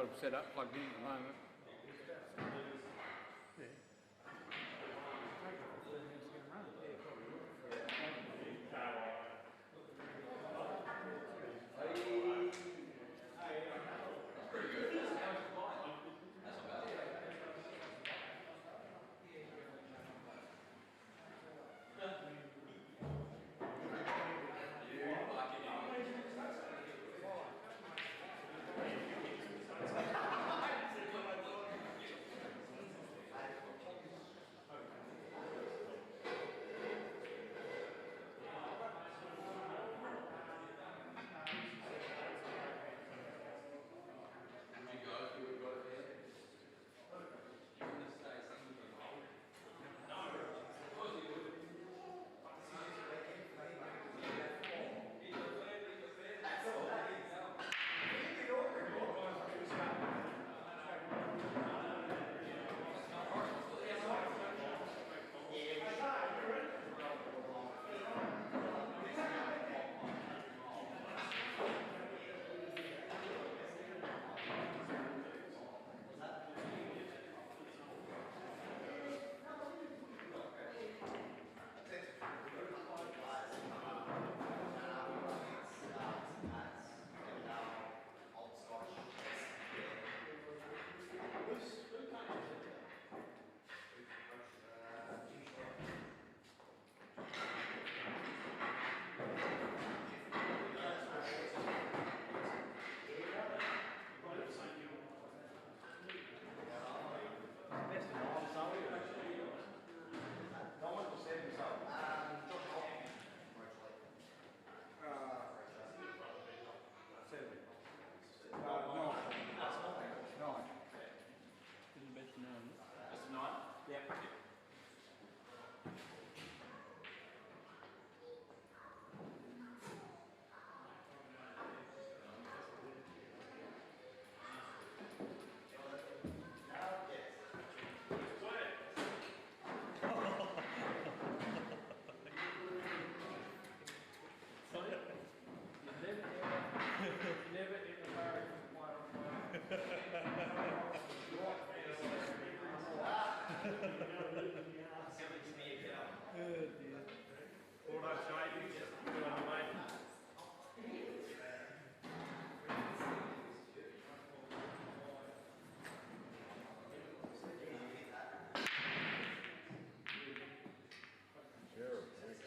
got them set up, plugged in at the moment. Yeah.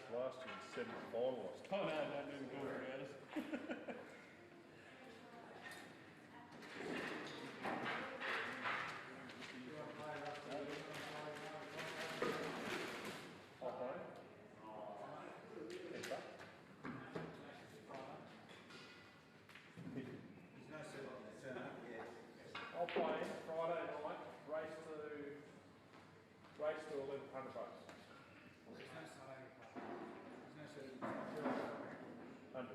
Last year's semi-finalist. Oh no, don't even talk about it. There's no set on the turn up yet. I'll play Friday night, race to 1100 bucks. There's no Saturday play. There's no Saturday play. 100.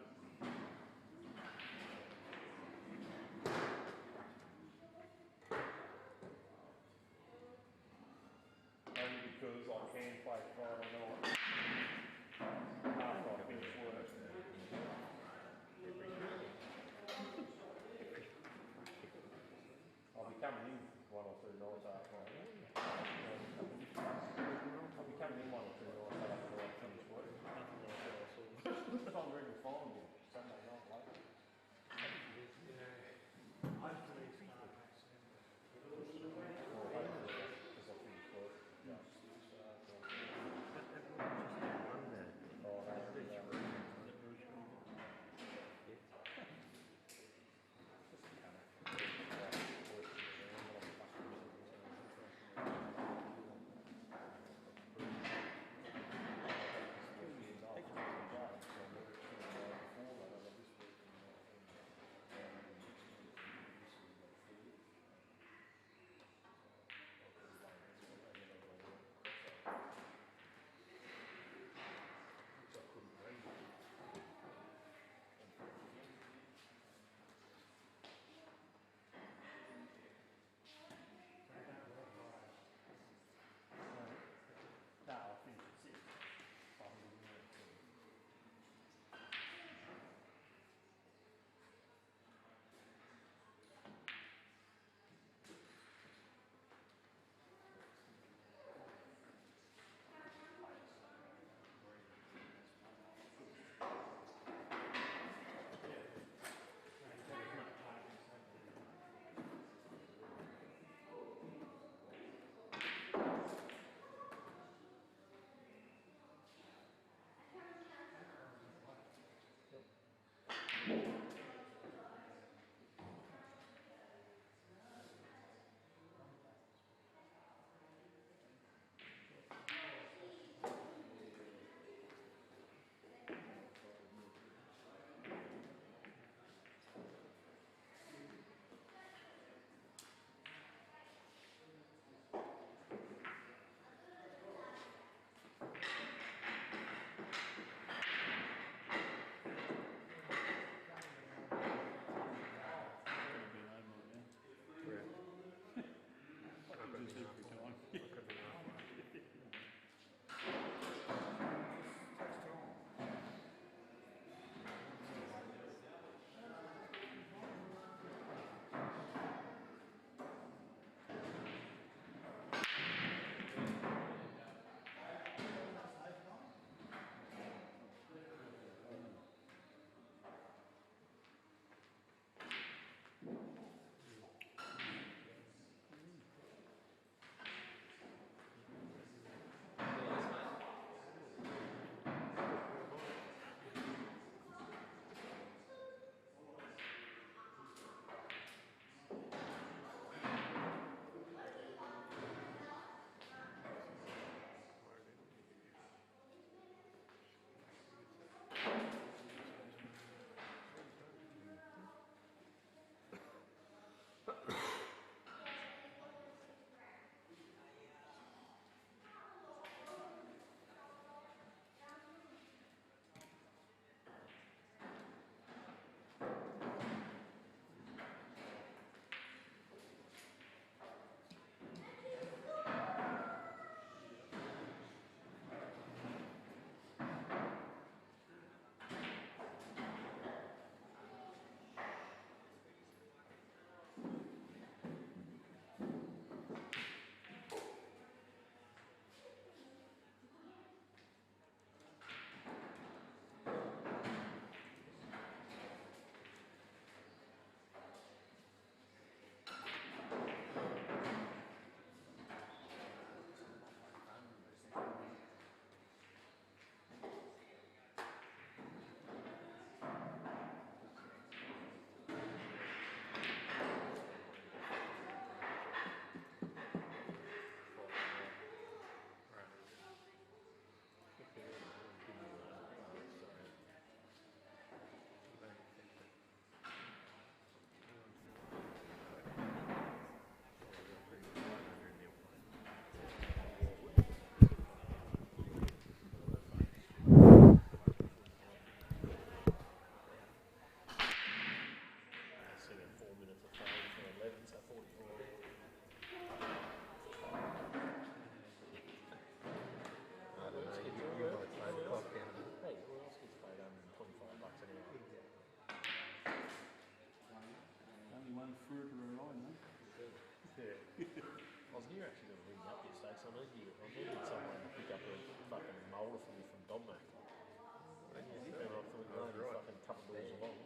was near actually going to ring you up yesterday, so I needed someone to pick up a fucking moulder for me from Dommac. And I thought you were only a fucking couple of doors along.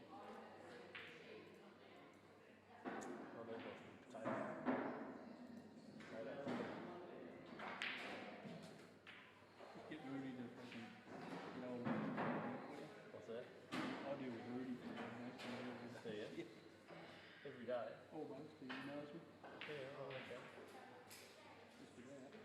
I need my potato. Just get Rudy to fucking get old man. What's that? I deal with Rudy for the next one. Yeah. Every day. Almost, he knows me. Yeah, oh, okay. Just for that.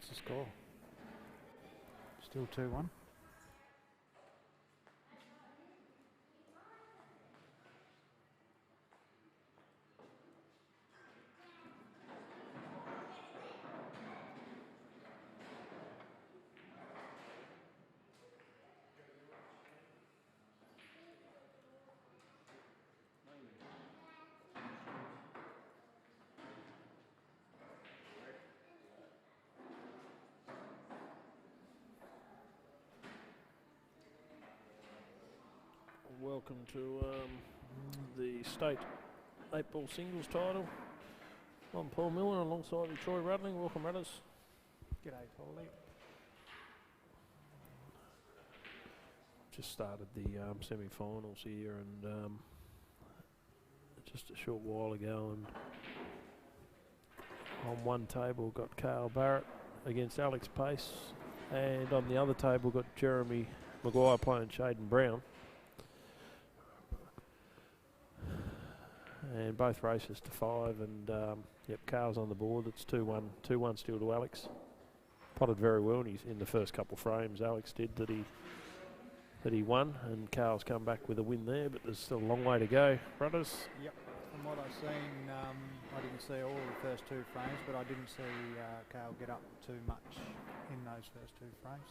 What's the score? Still 2-1. Welcome to the state 8-ball singles title. I'm Paul Miller alongside with Troy Rudling. Welcome, Rudders. G'day, Paulie. Just started the semi-finals here, and just a short while ago, and on one table got Carl Barrett against Alex Pace, and on the other table got Jeremy Maguire playing Shaden Brown. And both races to 5, and yep, Carl's on the board. It's 2-1, 2-1 still to Alex. Potted very well in the first couple of frames. Alex did that he won, and Carl's come back with a win there, but there's still a long way to go. Rudders? Yep, from what I've seen, I didn't see all the first 2 frames, but I didn't see Carl get up too much in those first 2 frames.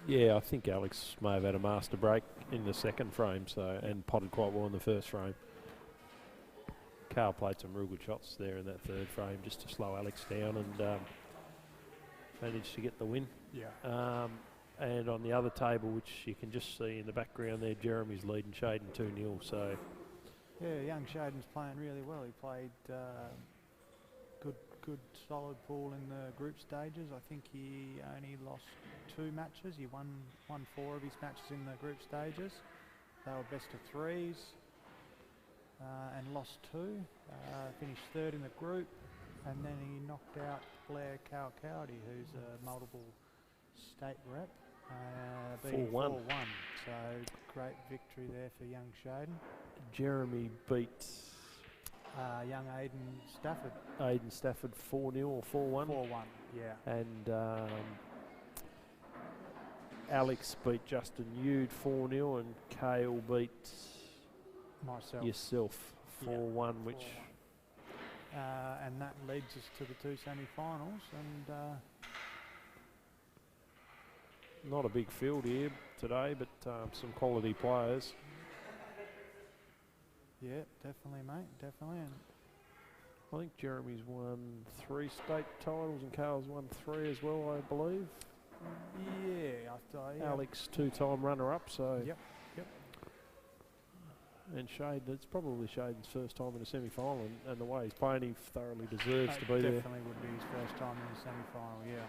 Yeah, I think Alex may have had a master break in the second frame, so, and potted quite well in the first frame. Carl played some real good shots there in that third frame just to slow Alex down, and managed to get the win. Yeah. And on the other table, which you can just see in the background there, Jeremy's leading Shaden 2-0. So Yeah, young Shaden's playing really well. He played good solid pool in the group stages. I think he only lost 2 matches. He won 4 of his matches in the group stages. They were best of 3s. And lost 2, finished 3rd in the group, and then he knocked out Blair Cowcowdy, who's a multiple state rep, beating 4-1. 4-1. So great victory there for young Shaden. Jeremy beat Young Aiden Stafford. Aiden Stafford 4-0 or 4-1. 4-1, yeah. And Alex beat Justin Yude 4-0, and Kale beat Myself. yourself 4-1, which 4-1. And that leads us to the 2 semi-finals, and not a big field here today, but some quality players. yeah, definitely, mate, definitely. And I think Jeremy's won 3 state titles and Carl's won 3 as well, I believe. yeah, I thought, yeah. Alex 2-time runner-up, so. Yep, yep. And Shade, it's probably Shaden's first time in a semi-final, and the way he's playing, he thoroughly deserves to be there. Definitely would be his first time in the semi-final, yeah.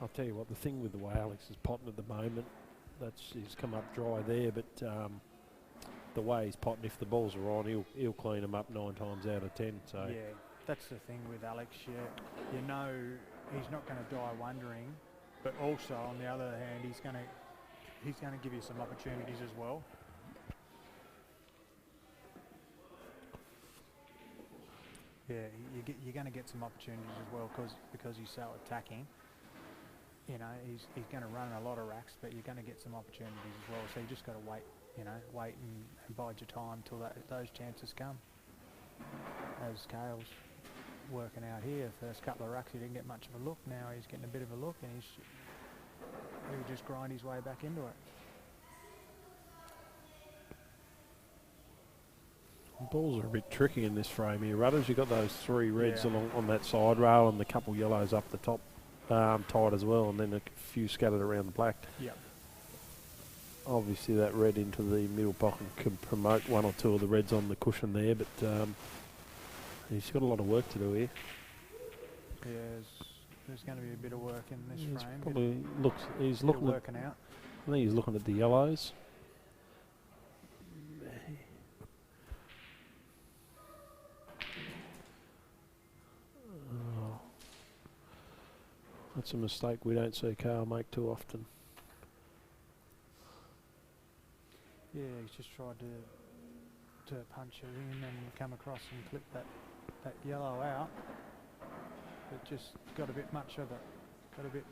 I'll tell you what, the thing with the way Alex is potting at the moment, he's come up dry there, but the way he's potting, if the balls are on, he'll clean them up 9 times out of 10. So yeah, that's the thing with Alex. You know, he's not going to die wondering, but also on the other hand, he's going to give you some opportunities as well. Yeah, you're going to get some opportunities as well because he's so attacking. You know, he's going to run a lot of racks, but you're going to get some opportunities as well. So you just got to wait, and bide your time till those chances come. As Kale's working out here, first couple of racks he didn't get much of a look. Now he's getting a bit of a look, and he'll just grind his way back into it. balls are a bit tricky in this frame here, Rudders. You've got those 3 reds along on that side rail and the couple yellows up the top tight as well, and then a few scattered around the black. Yep. Obviously that red into the middle pocket can promote 1 or 2 of the reds on the cushion there, but he's got a lot of work to do here. Yeah, there's going to be a bit of work in this He's frame. probably he's Bit of looking at, working out. I think he's looking at the yellows. Oh. That's a mistake we don't see Carl make too often. Yeah, he's just tried to to punch it in and come across and clip that yellow out. It just got a bit much of it. Got a bit.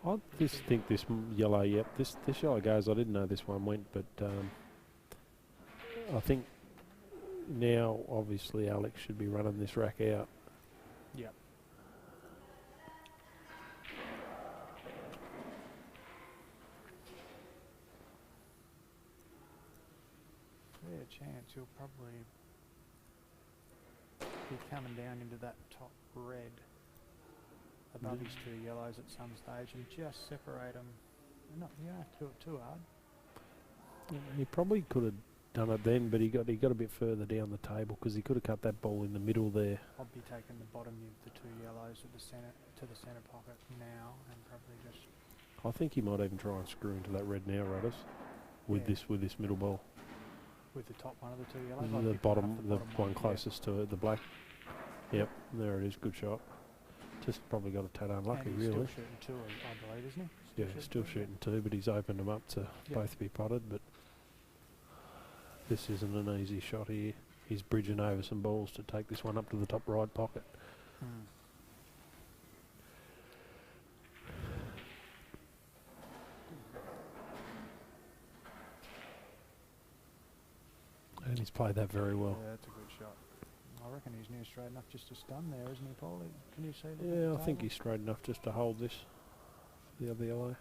I just think this yellow, this yellow goes. I didn't know this one went, but I think now obviously Alex should be running this rack out. Yep. Fair chance he'll probably be coming down into that top red above his two yellows at some stage and just separate them. You don't have to do it too hard. He probably could have done it then, but he got a bit further down the table because he could have cut that ball in the middle there. I'd be taking the bottom of the two yellows to the centre pocket now and probably just. I think he might even try and screw into that red now, Rudders, with this middle ball. With the top one of the two yellows. The bottom one closest to it, the black. Yep, there it is. Good shot. Just probably got a tad unlucky, and he's really. Still shooting two, I believe, isn't he? Still shooting two, but he's opened them up to both be potted. But this isn't an easy shot here. He's bridging over some balls to take this one up to the top right pocket. And he's played that very well. Yeah, that's a good shot. I reckon he's near straight enough just to stun there, isn't he, Paul? Can you see that? Yeah, I think he's straight enough just to hold this, the other yellow.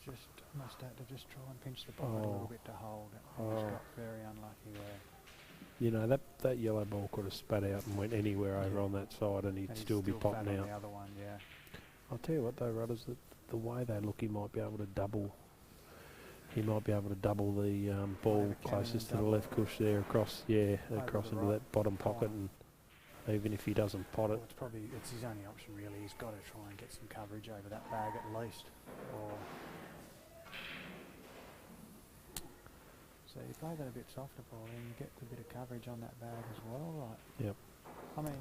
Just must have to just try and pinch the pocket a little bit to hold it. He's got very unlucky there. You know, that yellow ball could have spat out and went anywhere over on that side and he'd still be popping out. The other one, yeah. I'll tell you what though, Rudders, the way they look, he might be able to double. He might be able to double the ball closest to the left cush there across into that bottom pocket, and even if he doesn't pot it. Well, it's his only option really. He's got to try and get some coverage over that bag at least. So you play that a bit softer, Paul, and you get a bit of coverage on that bag as well. Like, yep. I mean,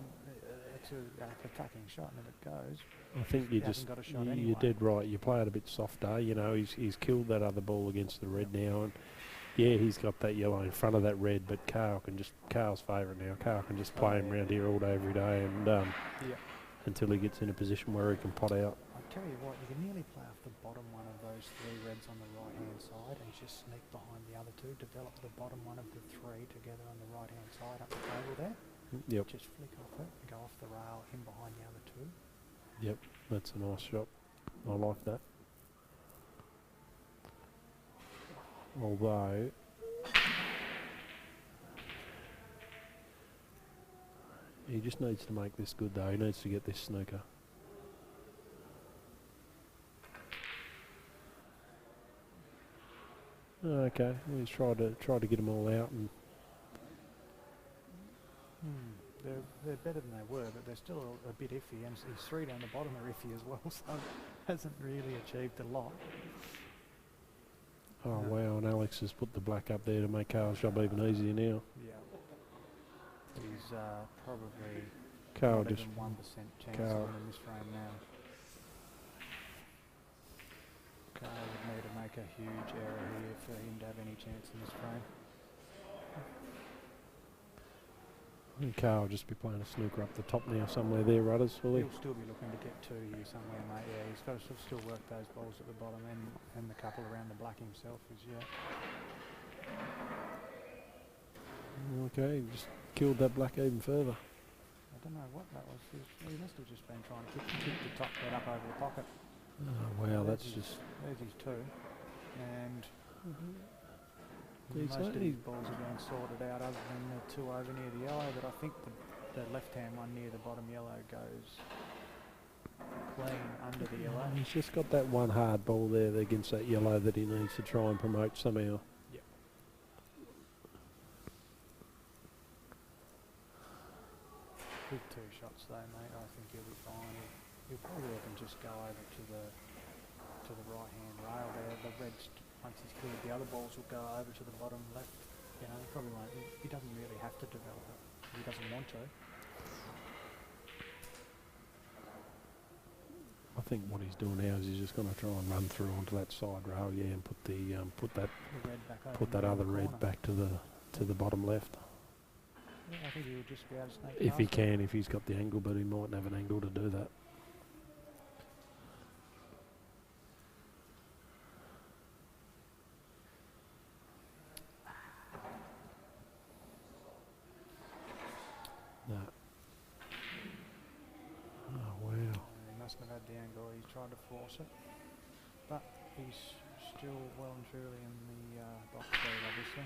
it's an attacking shot, and if it goes, I think you're dead right. You play it a bit softer. You know, he's killed that other ball against the red now, and yeah, he's got that yellow in front of that red. But Carl's favourite now. Carl can just play him around here all day, every day, and until he gets in a position where he can pot out. I tell you what, you can nearly play off the bottom one of those three reds on the right hand side and just sneak behind the other two. Develop the bottom one of the three together on the right hand side up the table there. Yep. Just flick off it, go off the rail, him behind the other two. Yep, that's a nice shot. I like that. Although he just needs to make this good though. He needs to get this snooker. Okay, he's tried to get them all out, and they're better than they were, but they're still a bit iffy, and his three down the bottom are iffy as well, so hasn't really achieved a lot. Oh wow, and Alex has put the black up there to make Carl's job even easier now. Yeah. He's probably Carl not just even 1% chance of winning this frame now. Carl would need to make a huge error here for him to have any chance in this frame. I think Carl will just be playing a snooker up the top now somewhere there, Rudders, will he? He'll still be looking to get two here somewhere, mate. Yeah, he's got to still work those balls at the bottom and the couple around the black himself as yet. Okay, just killed that black even further. I don't know what that was. He must have just been trying to kick the top head up over the pocket. Oh wow, that's just... There's his two. And He's most of only- these balls are being sorted out other than the two over near the yellow, but I think the left-hand one near the bottom yellow goes clean under the yellow. He's just got that one hard ball there against that yellow that he needs to try and promote somehow. Yep. With two shots though, mate, I think he'll be fine. He'll probably even just go over to the right-hand rail there. The reds, once he's cleared the other balls, will go over to the bottom left. You know, he probably won't. He doesn't really have to develop it. He doesn't want to. I think what he's doing now is he's just going to try and run through onto that side rail, yeah, and put the put that The red back over put that near other the red corner. back to the bottom left. Yeah, I think he would just be able to snake If he past it. can, if he's got the angle, but he mightn't have an angle to do that. No. Oh wow. He mustn't have had the angle. He's tried to force it, but he's still well and truly in the box there, obviously.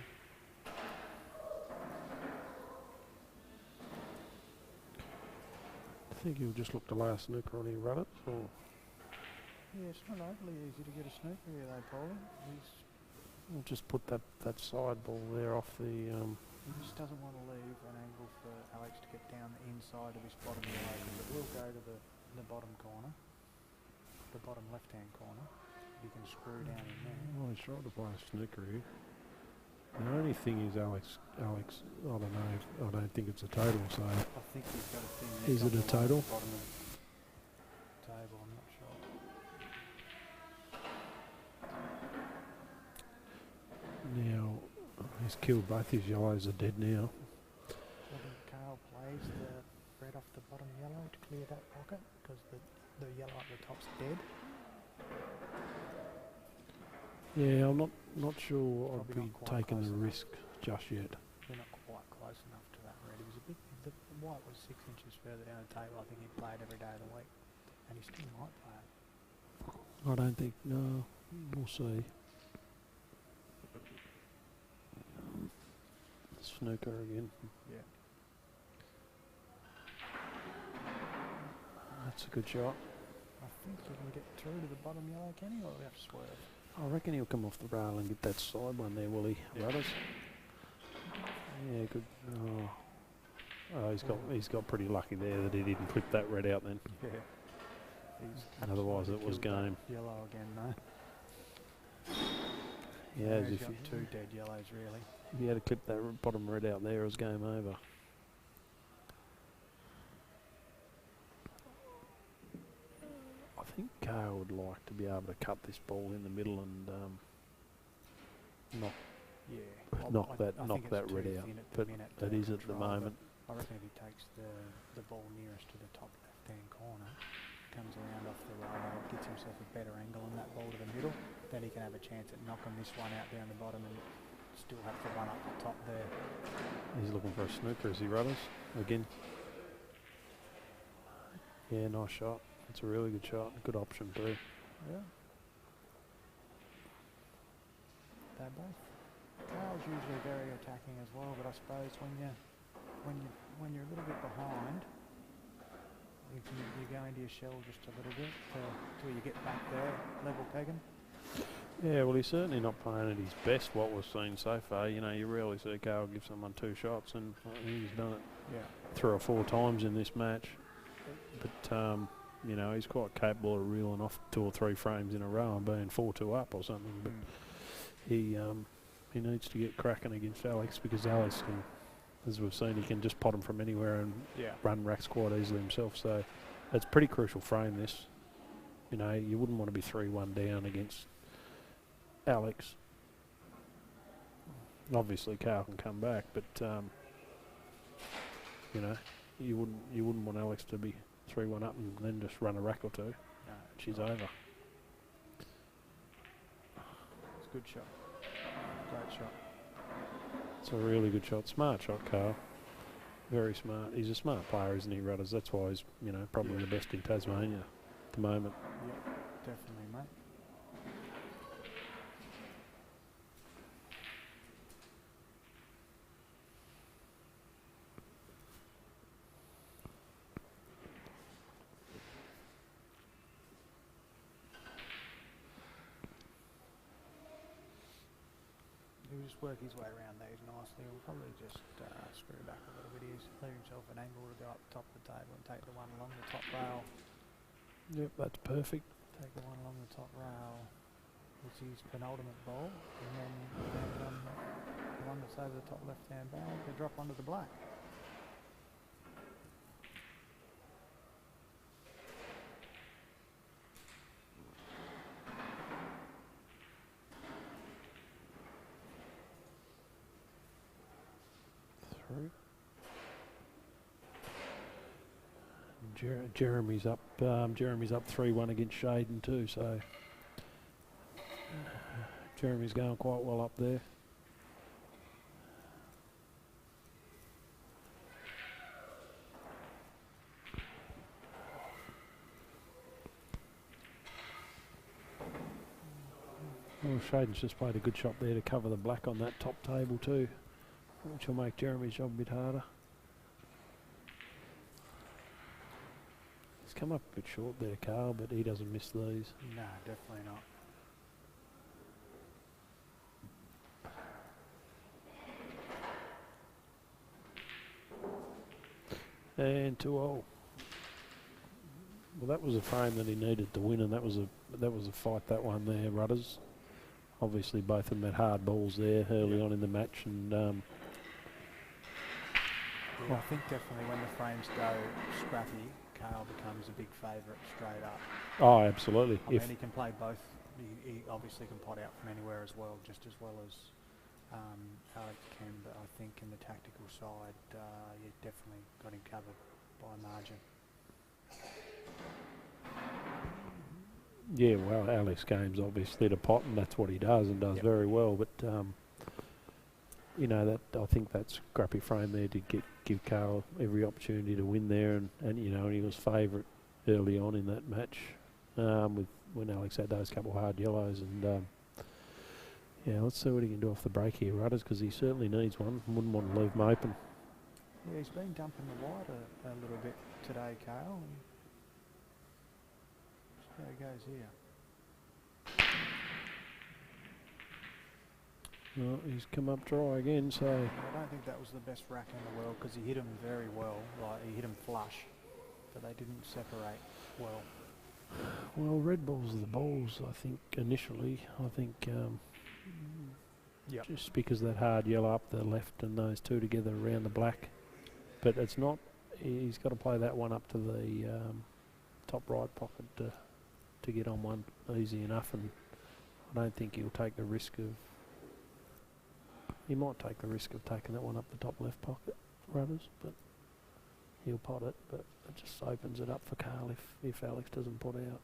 I think he'll just look to lay a snooker on his runners, or Yeah, it's not overly easy to get a snooker here, though, Paulie. we'll just put that side ball there off the. He just doesn't want to leave an angle for Alex to get down the inside of his bottom yellow, because it will go to the bottom corner, the bottom left-hand corner. You can screw down in there. Well, he's trying to play a snooker here. The only thing is Alex, I don't know, I don't think it's a total, so I think he's got a thing. Is nicked it on a the line at total? the bottom of the table, I'm not sure. now he's killed both his yellows are dead now. So I think Carl plays the red off the bottom yellow to clear that pocket, because the yellow at the top's dead. Yeah, I'm not sure I'd Probably be not quite taking close the enough. risk just yet. We're not quite close enough to that red. He was a bit. The white was 6 inches further down the table. I think he played every day of the week, and he still might play it. I don't think, no, we'll see. Snooker again. Yeah. That's a good shot. I think he can get through to the bottom yellow, can he, or we have to swerve? I reckon he'll come off the rail and get that side one there, will he? Yeah. Rudders? Yeah, good. Oh, he's got pretty lucky there that he didn't clip that red out then. Yeah. He's Otherwise it absolutely was killed that game. Yellow again, no. Yeah, as he's if got he, two dead yellows, really. if he had to clip that bottom red out there, it was game over. I think Carl would like to be able to cut this ball in the middle and knock Yeah. knock I that think red it's too out. thin at the But minute that to is at the control, but moment. I reckon if he takes the ball nearest to the top left-hand corner, comes around off the rail, gets himself a better angle on that ball to the middle, then he can have a chance at knocking this one out down the bottom and still have to run up the top there. He's looking for a snooker as he rudders again. Yeah, nice shot. It's a really good shot. Good option too. Yeah. They're both. Carl's usually very attacking as well, but I suppose when you're a little bit behind, you go into your shell just a little bit till you get back there, level pegging. Yeah, well, he's certainly not playing at his best, what we've seen so far. You know, you rarely see Carl give someone two shots, and I think he's done it Yeah. 3 or 4 times in this match. But, you know, he's quite capable of reeling off 2 or 3 frames in a row and being 4-2 up or something. But he needs to get cracking against Alex, because Alex can, as we've seen, he can just pot him from anywhere and Yeah. run racks quite easily himself. So it's a pretty crucial frame, this. You know, you wouldn't want to be 3-1 down against Alex. Obviously, Carl can come back, but you know, you wouldn't want Alex to be 3-1 up and then just run a rack or two. No, She's over. it's a good shot. Great shot. It's a really good shot. Smart shot, Carl. Very smart. He's a smart player, isn't he, Rudders? That's why he's, you know, probably the best in Tasmania at the moment. Yep, definitely, mate. He'll just work his way around these nicely. He'll probably just screw back a little bit. He's leave himself an angle to go up the top of the table and take the one along the top rail. Yep, that's perfect. Take the one along the top rail. It's his penultimate ball, and then the one that's over the top left-hand bag, they drop onto the black. through. Jeremy's up 3-1 against Shaden too, so Jeremy's going quite well up there. Well, Shaden's just played a good shot there to cover the black on that top table too, which will make Jeremy's job a bit harder. He's come up a bit short there, Carl, but he doesn't miss these. No, definitely not. And 2-all. Well, that was a frame that he needed to win, and that was a fight, that one there, Rudders. Obviously, both of them had hard balls there early on in the match, and Yeah, I think definitely when the frames go scrappy, Carl becomes a big favourite straight up. oh, absolutely. I mean, he can play both. He obviously can pot out from anywhere as well, just as well as Alex can. But I think in the tactical side, you definitely got him covered by margin. Yeah, well, Alex Game's obviously to pot, and that's what he does, and does very well. But you know, that I think that scrappy frame there did give Carl every opportunity to win there, and you know, he was favourite early on in that match with when Alex had those couple hard yellows, and yeah, let's see what he can do off the break here, Rudders, because he certainly needs one. Wouldn't want to leave him open. Yeah, he's been dumping the wide a little bit today, Carl. There he goes here. Well, he's come up dry again, so I don't think that was the best rack in the world because he hit him very well. Like he hit him flush, but they didn't separate well. well, red balls are the balls. I think initially, Yep. just because that hard yellow up the left and those two together around the black, but it's not. He's got to play that one up to the top right pocket to get on one easy enough, and I don't think he'll take the risk of. He might take the risk of taking that one up the top left pocket, Rudders, but he'll pot it. But it just opens it up for Carl if Alex doesn't pot out.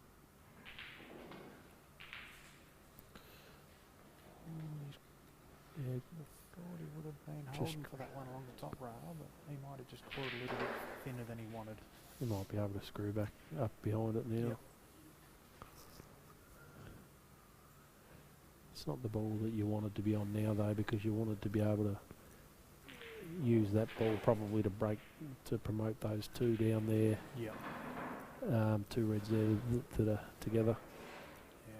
Yeah, I thought he would have been holding for that one along the top rail, but he might have just caught it a little bit thinner than he wanted. he might be able to screw back up behind it now. Yep. It's not the ball that you wanted to be on now, though, because you wanted to be able to use that ball probably to promote those two down there. Yep. Two reds there that are together. Yeah.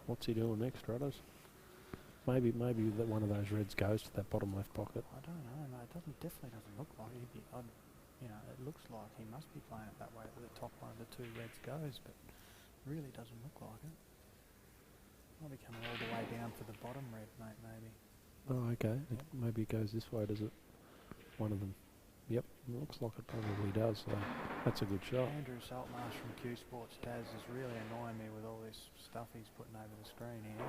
What's he doing next, Rudders? Maybe that one of those reds goes to that bottom left pocket. I don't know, mate. It definitely doesn't look like he'd be. It looks like he must be playing it that way. That the top one of the two reds goes, but really doesn't look like it. Might be coming all the way down for the bottom red, mate. Maybe. Oh, okay. Yep. Maybe it goes this way, does it? One of them. Yep, it looks like it probably does. So that's a good shot. Andrew Saltmarsh from Q Sports Taz is really annoying me with all this stuff he's putting over the screen here.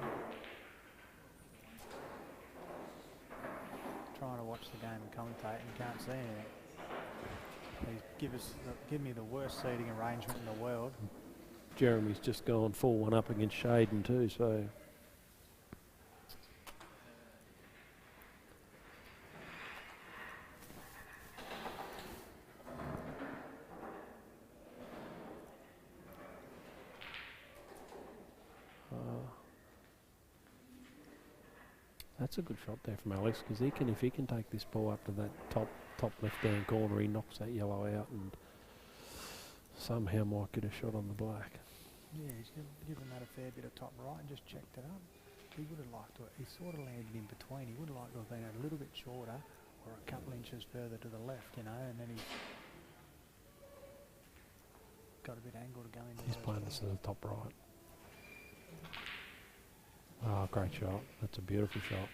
Trying to watch the game and commentate and can't see anything. He's give me the worst seating arrangement in the world. Jeremy's just gone 4-1 up against Shaden too, so. That's a good shot there from Alex, because if he can take this ball up to that top left-hand corner, he knocks that yellow out and somehow might get a shot on the black. Yeah, he's given that a fair bit of top right and just checked it up. He would have liked to. He sort of landed in between. He would have liked to have been a little bit shorter or a couple inches further to the left, and then he's got a bit angled to go in there. He's playing this to the top right. Oh, great shot. That's a beautiful shot.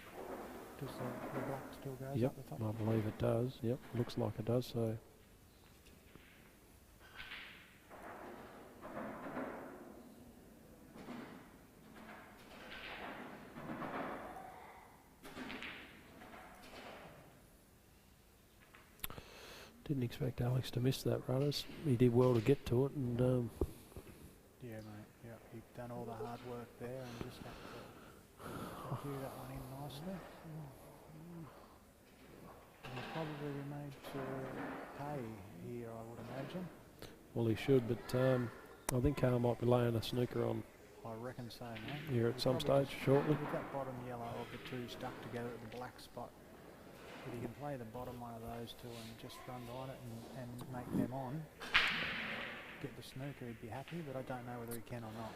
Does the block still goes Yep, up the top? I believe it does. Yep, looks like it does, so. Didn't expect Alex to miss that, runners. He did well to get to it, and Yeah, mate. Yeah, you've done all the hard work there and just have to cue that one in nicely. And he'll probably be made to pay here, I would imagine. well, he should. But I think Carl might be laying a snooker on I reckon so, mate. here at some Probably stage shortly. with that bottom yellow of the two stuck together at the black spot, if he can play the bottom one of those two and just run on it and make them on, get the snooker, he'd be happy, but I don't know whether he can or not.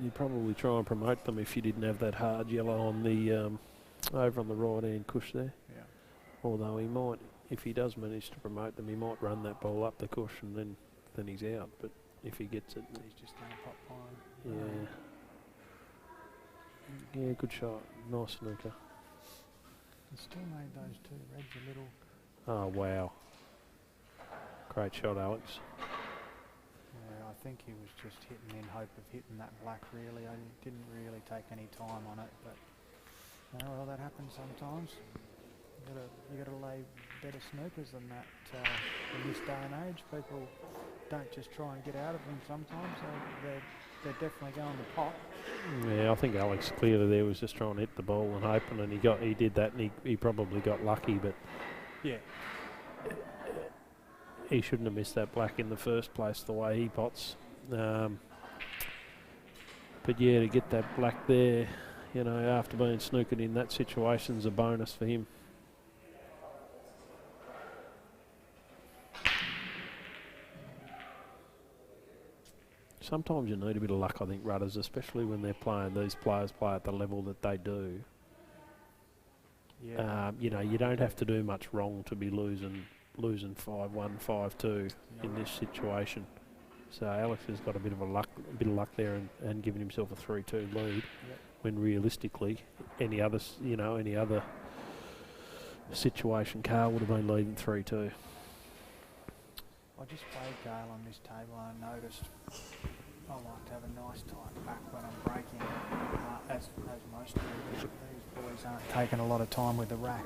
You'd probably try and promote them if you didn't have that hard yellow on the over on the right hand cush there. Yeah. Although he might, if he does manage to promote them, he might run that ball up the cush and then he's out. But if he gets it, He's just going to pop pine. yeah. Yeah, good shot. Nice snooker. He still made those two reds a little. Oh, wow. Great shot, Alex. Yeah, I think he was just hitting in hope of hitting that black really. I didn't really take any time on it, but well, that happens sometimes. You gotta lay better snookers than that in this day and age. People don't just try and get out of them sometimes. They're definitely going to pot. Yeah, I think Alex clearly there was just trying to hit the ball and hoping, and he did that, and he probably got lucky, but Yeah. he shouldn't have missed that black in the first place the way he pots. But yeah, to get that black there, you know, after being snookered in that situation's a bonus for him. Sometimes you need a bit of luck, I think, rudders, especially when these players play at the level that they do. Yeah. You know, you don't have to do much wrong to be losing 5-1, 5-2 in this situation. So Alex has got a bit of luck there and giving himself a 3-2 lead. Yep. When realistically, any other situation, Carl would have been leading 3-2. I just played Gale on this table and I noticed I like to have a nice tight back when I'm breaking, as most do. These boys aren't taking a lot of time with the rack,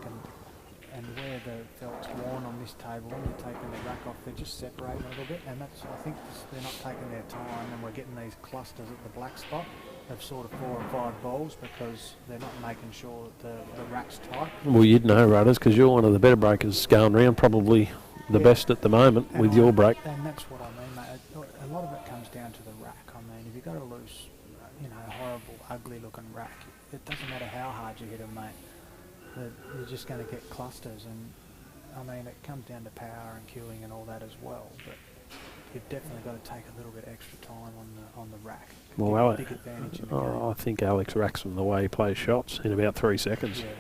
and where the felt's worn on this table, when you're taking the rack off, they're just separating a little bit, and that's, I think they're not taking their time, and we're getting these clusters at the black spot of sort of 4 or 5 balls because they're not making sure that the rack's tight. Well, you'd know, rudders, because you're one of the better breakers going round, probably the best at the moment And with your break. And that's what I mean, mate. A lot of it comes down to the rack. I mean, if you've got a loose, horrible, ugly-looking rack, it doesn't matter how hard you hit them, mate. You're just going to get clusters, and I mean, it comes down to power and cueing and all that as well. But you've definitely got to take a little bit extra time on the rack. Well, Big advantage in the game. I think Alex racks them the way he plays shots in about 3 seconds. Yeah.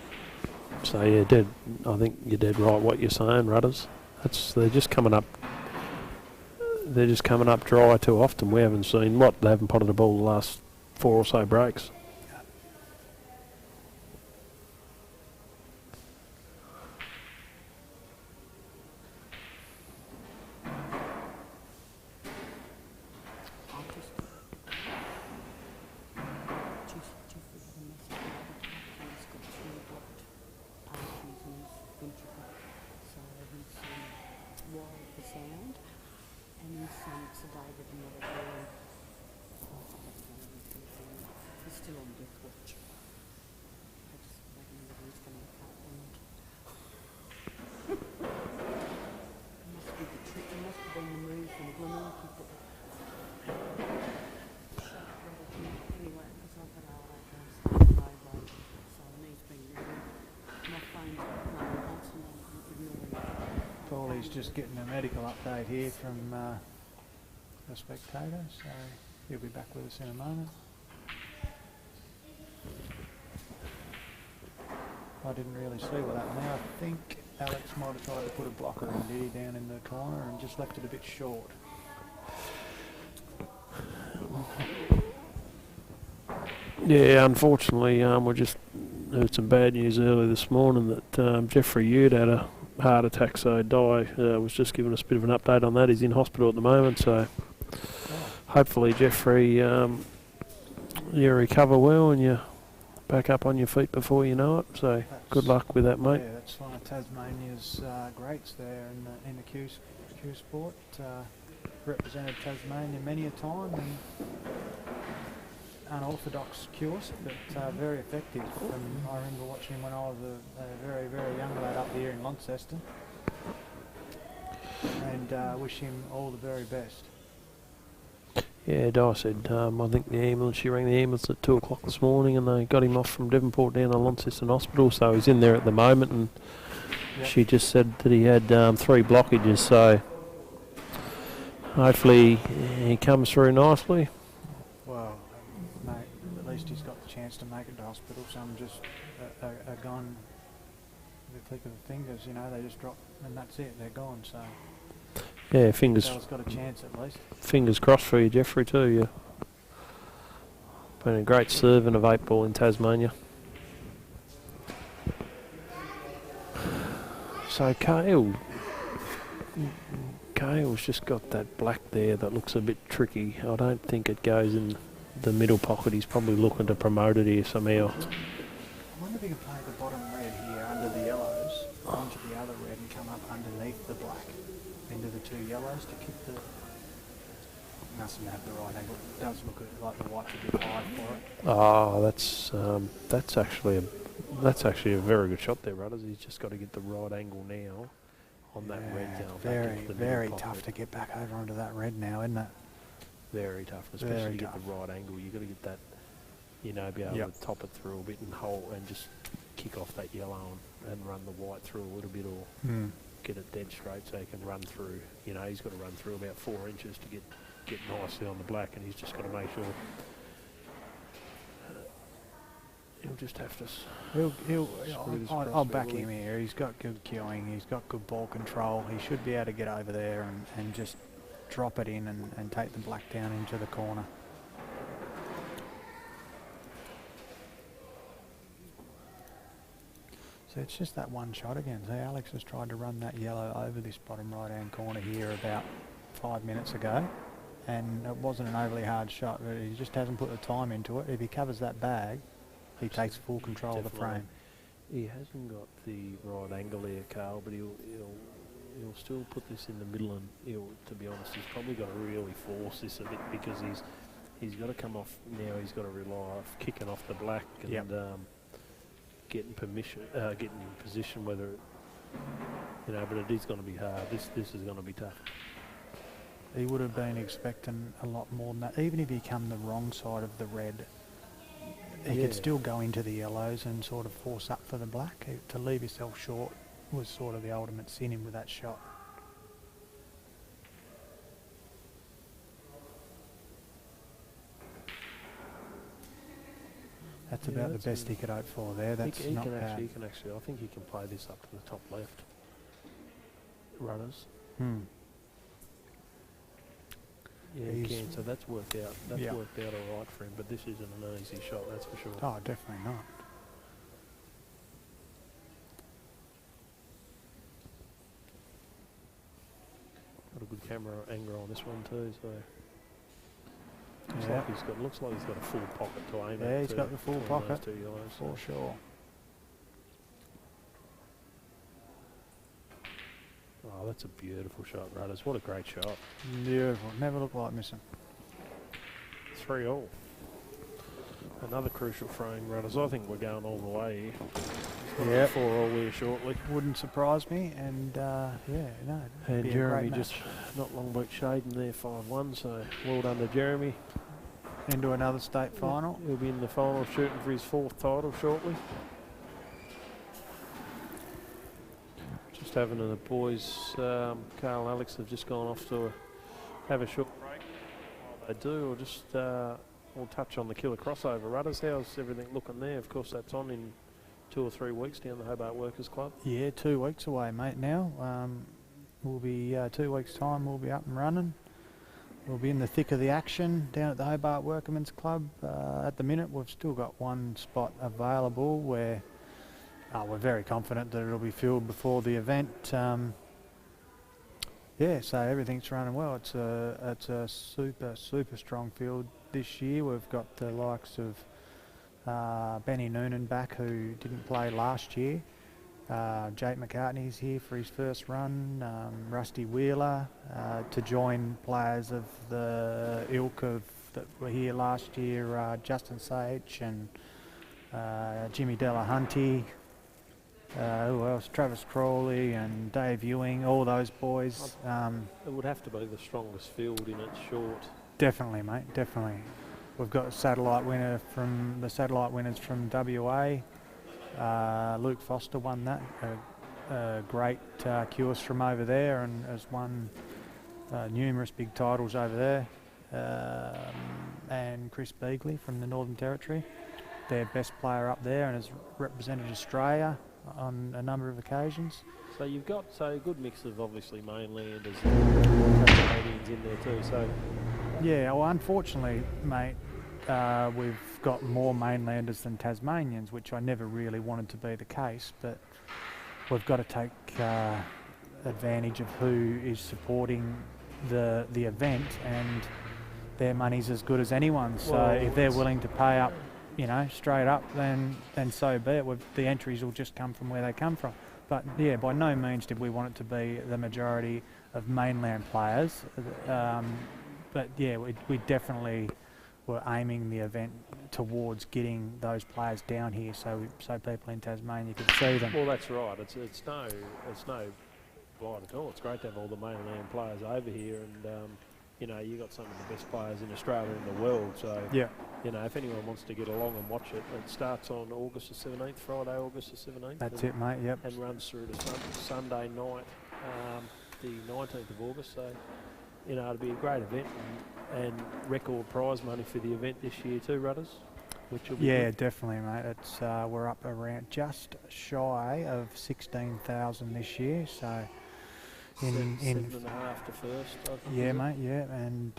So yeah, I think you're dead right what you're saying, rudders. They're just coming up dry too often. We haven't seen they haven't potted a ball the last 4 or so breaks. Still on death watch. I just don't know whether he's going to cut It must be the trick. It must have been the move from Glenorchy that anyway, because I've had our over, so I need to be ready. My phone's got no button on, I'm ignoring it. Paulie's just getting a medical update here from the spectator, so he'll be back with us in a moment. I didn't really see what happened there. I think Alex might have tried to put a blocker in, did he, down in the corner and just left it a bit short. Yeah, unfortunately, we just heard some bad news earlier this morning that Jeffrey Ute had a heart attack, so Di was just giving us a bit of an update on that. He's in hospital at the moment, so hopefully Jeffrey, you recover well and you back up on your feet before you know it. So good That's- luck with that, mate. Yeah, that's one of Tasmania's greats there in the Q sport. Represented Tasmania many a time, and unorthodox course, but very effective. And I remember watching him when I was a very, very young lad up here in Launceston, and wish him all the very best. Yeah, Di said, I think she rang the ambulance at 2 o'clock this morning and they got him off from Devonport down to Launceston Hospital, so he's in there at the moment, and Yep. she just said that he had 3 blockages, so hopefully he comes through nicely. Well, mate, at least he's got the chance to make it to hospital. Some just are gone with the click of the fingers, you know, they just drop and that's it, they're gone, so Yeah, fingers Dal's got a chance at least. fingers crossed for you, Jeffrey, too. Yeah, been a great servant of 8 ball in Tasmania. So Kale's just got that black there that looks a bit tricky. I don't think it goes in the middle pocket. He's probably looking to promote it here somehow. I wonder if he can play the bottom red here under the yellows onto the other red and come up underneath the black into the 2 yellows to keep the. Mustn't have the right angle. It does look like the white's a bit high for it. Oh, that's actually a very good shot there, Rudders. He's just got to get the right angle now on that red Yeah, going back very, into the very middle tough pocket. to get back over onto that red now, isn't it? Very tough, especially Very to get tough. the right angle. You've got to get that, you know, be able Yep. to top it through a bit and hold and just kick off that yellow and run the white through a little bit, or get it dead straight so he can run through. You know, he's got to run through about 4 inches to get nicely on the black, and he's just got to make sure. He'll just have to. I'll back him here. He's got good cueing. He's got good ball control. He should be able to get over there and just drop it in and take the black down into the corner. So it's just that one shot again. So Alex has tried to run that yellow over this bottom right-hand corner here about 5 minutes ago, and it wasn't an overly hard shot, but he just hasn't put the time into it. If he covers that bag, he takes full control of the frame. He hasn't got the right angle there, Carl, but he'll still put this in the middle, and to be honest, he's probably got to really force this a bit, because he's got to come off now. He's got to rely on kicking off the black and Yep. getting in position. Whether but it is going to be hard. This is going to be tough. He would have been expecting a lot more than that. Even if he come the wrong side of the red, he could still go into the yellows and sort of force up for the black. To leave yourself short was sort of the ultimate sin in with that shot. That's Yeah, about that's the best he could hope for there. That's he not can bad. actually, I think he can play this up to the top left. Runners. Yeah, he He's- can. So that's worked out. That's Yeah. worked out all right for him. But this isn't an easy shot, that's for sure. Oh, definitely not. Got a good camera angle on this one too. So Yeah. looks like he's got a full pocket to aim at. Yeah, he's too, got the full between those pocket, 2 yellows, for sure. Oh, that's a beautiful shot, Rudders. What a great shot. Beautiful. Never looked like missing. 3-all. Another crucial frame, Rudders. I think we're going all the way here. Yep. 4-all here shortly. Wouldn't surprise me, and yeah, no. it'd And be a Jeremy great just match. not long boot shading there, 5-1. So well done to Jeremy. Into another state final. He'll be in the final shooting for his 4th title shortly. Just having the boys, Carl and Alex have just gone off to have a short break. While they do, or just we'll touch on the killer crossover. Rudders, how's everything looking there? Of course, that's on in 2 or 3 weeks down the Hobart Workers Club. Yeah, 2 weeks away, mate, now. We'll be 2 weeks' time, we'll be up and running. We'll be in the thick of the action down at the Hobart Workmen's Club. At the minute, we've still got one spot available where we're very confident that it'll be filled before the event. Yeah, so everything's running well. It's a super strong field this year. We've got the likes of Benny Noonan back, who didn't play last year. Jake McCartney's here for his first run. Rusty Wheeler to join players of the ilk of that were here last year. Justin Sage and Jimmy Delahunty. Who else? Travis Crawley and Dave Ewing, all those boys. It would have to be the strongest field in its short. Definitely, mate, definitely. We've got the satellite winners from WA. Luke Foster won that. A great course from over there and has won numerous big titles over there. And Chris Beagley from the Northern Territory, their best player up there, and has represented Australia on a number of occasions. So you've got a good mix of obviously mainlanders and Tasmanians in there too. So yeah, well, unfortunately, mate, we've got more mainlanders than Tasmanians, which I never really wanted to be the case, but we've got to take advantage of who is supporting the event, and their money's as good as anyone's. So if they're willing to pay up, you know, straight up, then so be it. The entries will just come from where they come from. But yeah, by no means did we want it to be the majority of mainland players. But yeah, we definitely were aiming the event towards getting those players down here, so people in Tasmania could see them. well, that's right. It's no blind at all. It's great to have all the mainland players over here, and you know, you got some of the best players in Australia and the world. So Yeah, you know, if anyone wants to get along and watch it, it starts on August the 17th, Friday, August the 17th. that's it, mate. Yep. And runs through to Sunday night, the 19th of August. So, you know, it'll be a great event and record prize money for the event this year too, Rudders. Which will be good. Definitely, mate. It's we're up around just shy of 16,000 this year. So in 7.5 to first. I think, yeah, is it? mate. Yeah, and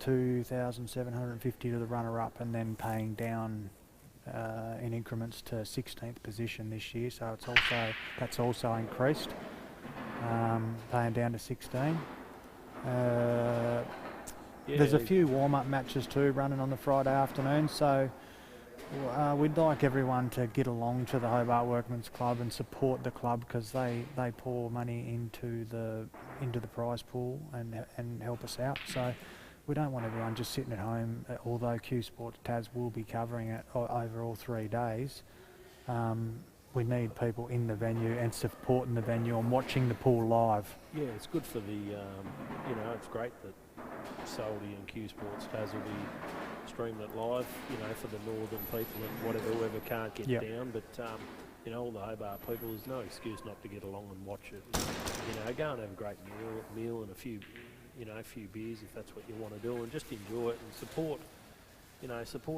2,750 to the runner-up, and then paying down in increments to 16th position this year. So that's also increased, paying down to 16. There's a few warm-up matches too running on the Friday afternoon, so we'd like everyone to get along to the Hobart Workmen's Club and support the club, because they pour money into the prize pool and help us out. So we don't want everyone just sitting at home, although Q Sports Tas will be covering it over all 3 days. We need people in the venue and supporting the venue and watching the pool live. Yeah, it's good for the, you know, it's great that Soldy and Q Sports Tas will be streaming it live, you know, for the northern people and whoever can't get down. But, you know, all the Hobart people, there's no excuse not to get along and watch it. You know, go and have a great meal and a few beers if that's what you want to do, and just enjoy it and support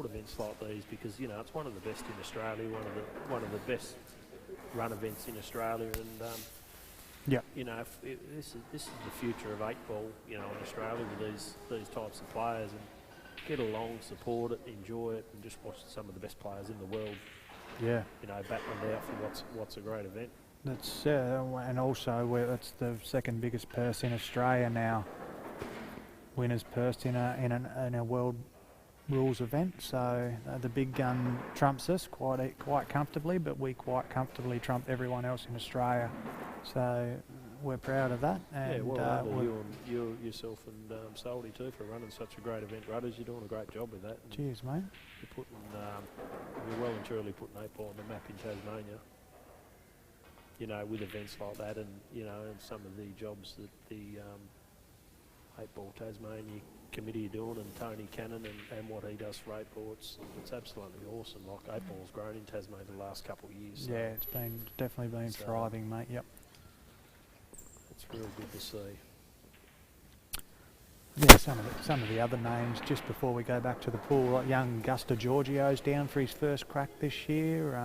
events like these, because, you know, it's one of the best in Australia, one of the best run events in Australia, and you know, this is the future of 8-ball, you know, in Australia with these types of players, and get along, support it, enjoy it, and just watch some of the best players in the world. Yeah, you know, battling out for what's a great event. That's and also that's the second biggest purse in Australia now. Winners' purse in a world rules event, so the big gun trumps us quite comfortably, but we quite comfortably trump everyone else in Australia. So we're proud of that. And you yourself and Soldy too for running such a great event, Rudders. You're doing a great job with that. Cheers, mate. You're well and truly putting 8-ball on the map in Tasmania. You know, with events like that, and you know, and some of the jobs that the 8-ball Tasmania committee are doing, and Tony Cannon and what he does for 8-ball, it's absolutely awesome. Like 8-ball's grown in Tasmania the last couple of years. So yeah, it's definitely been thriving, mate. Yep. It's real good to see. Yeah, some of the other names just before we go back to the pool, like young Gusta Giorgio's down for his first crack this year.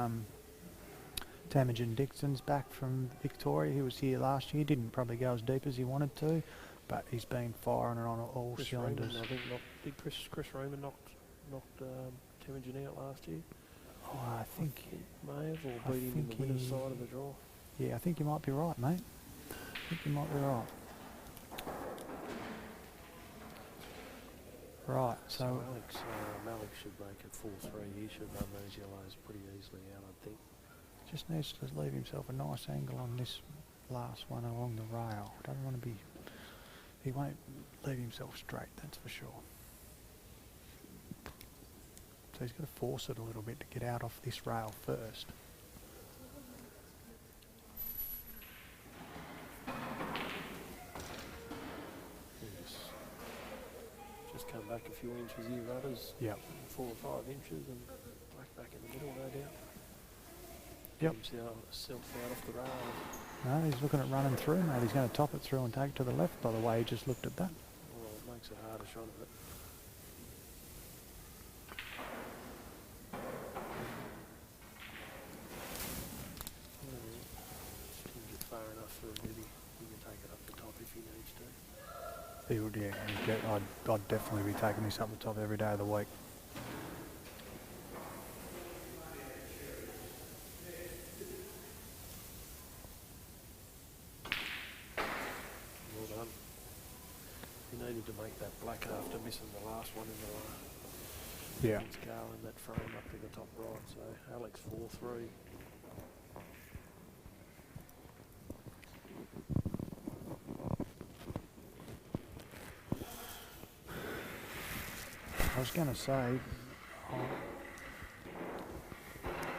Tamajan Dixon's back from Victoria. He was here last year. Didn't probably go as deep as he wanted to, but he's been firing it on all cylinders. I think did Chris Raymond knocked Tamajan out last year? Oh, I think he may have, or beat him in the winner's side of the draw. Yeah, I think you might be right, mate. I think you might be right. Right, So so Alex should make it 4-3. He should run those yellows pretty easily out, I think. just needs to leave himself a nice angle on this last one along the rail. Don't want to be. He won't leave himself straight, that's for sure. So he's got to force it a little bit to get out off this rail first. Just come back a few inches here, rudders. Yep. 4 or 5 inches, and black back in the middle, no doubt. Yep. Himself out off the rail. No, he's looking at running through, mate. He's going to top it through and take it to the left, by the way he just looked at that. Well, it makes a harder shot of it. Didn't get far enough through, did he? He can take it up the top if he needs to. He would, yeah. I'd definitely be taking this up the top every day of the week. Well done. He needed to make that black after missing the last one in the line. Yeah. Against Carl in that frame up to the top right. So Alex 4-3. I was going to say,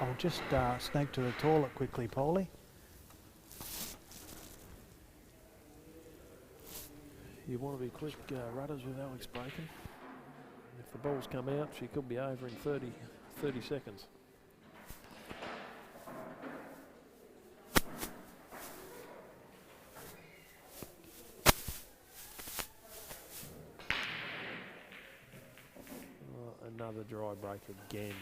I'll just sneak to the toilet quickly, Paulie. You want to be quick, rudders, with Alex breaking. If the balls come out, she could be over in 30 seconds. Another dry break again.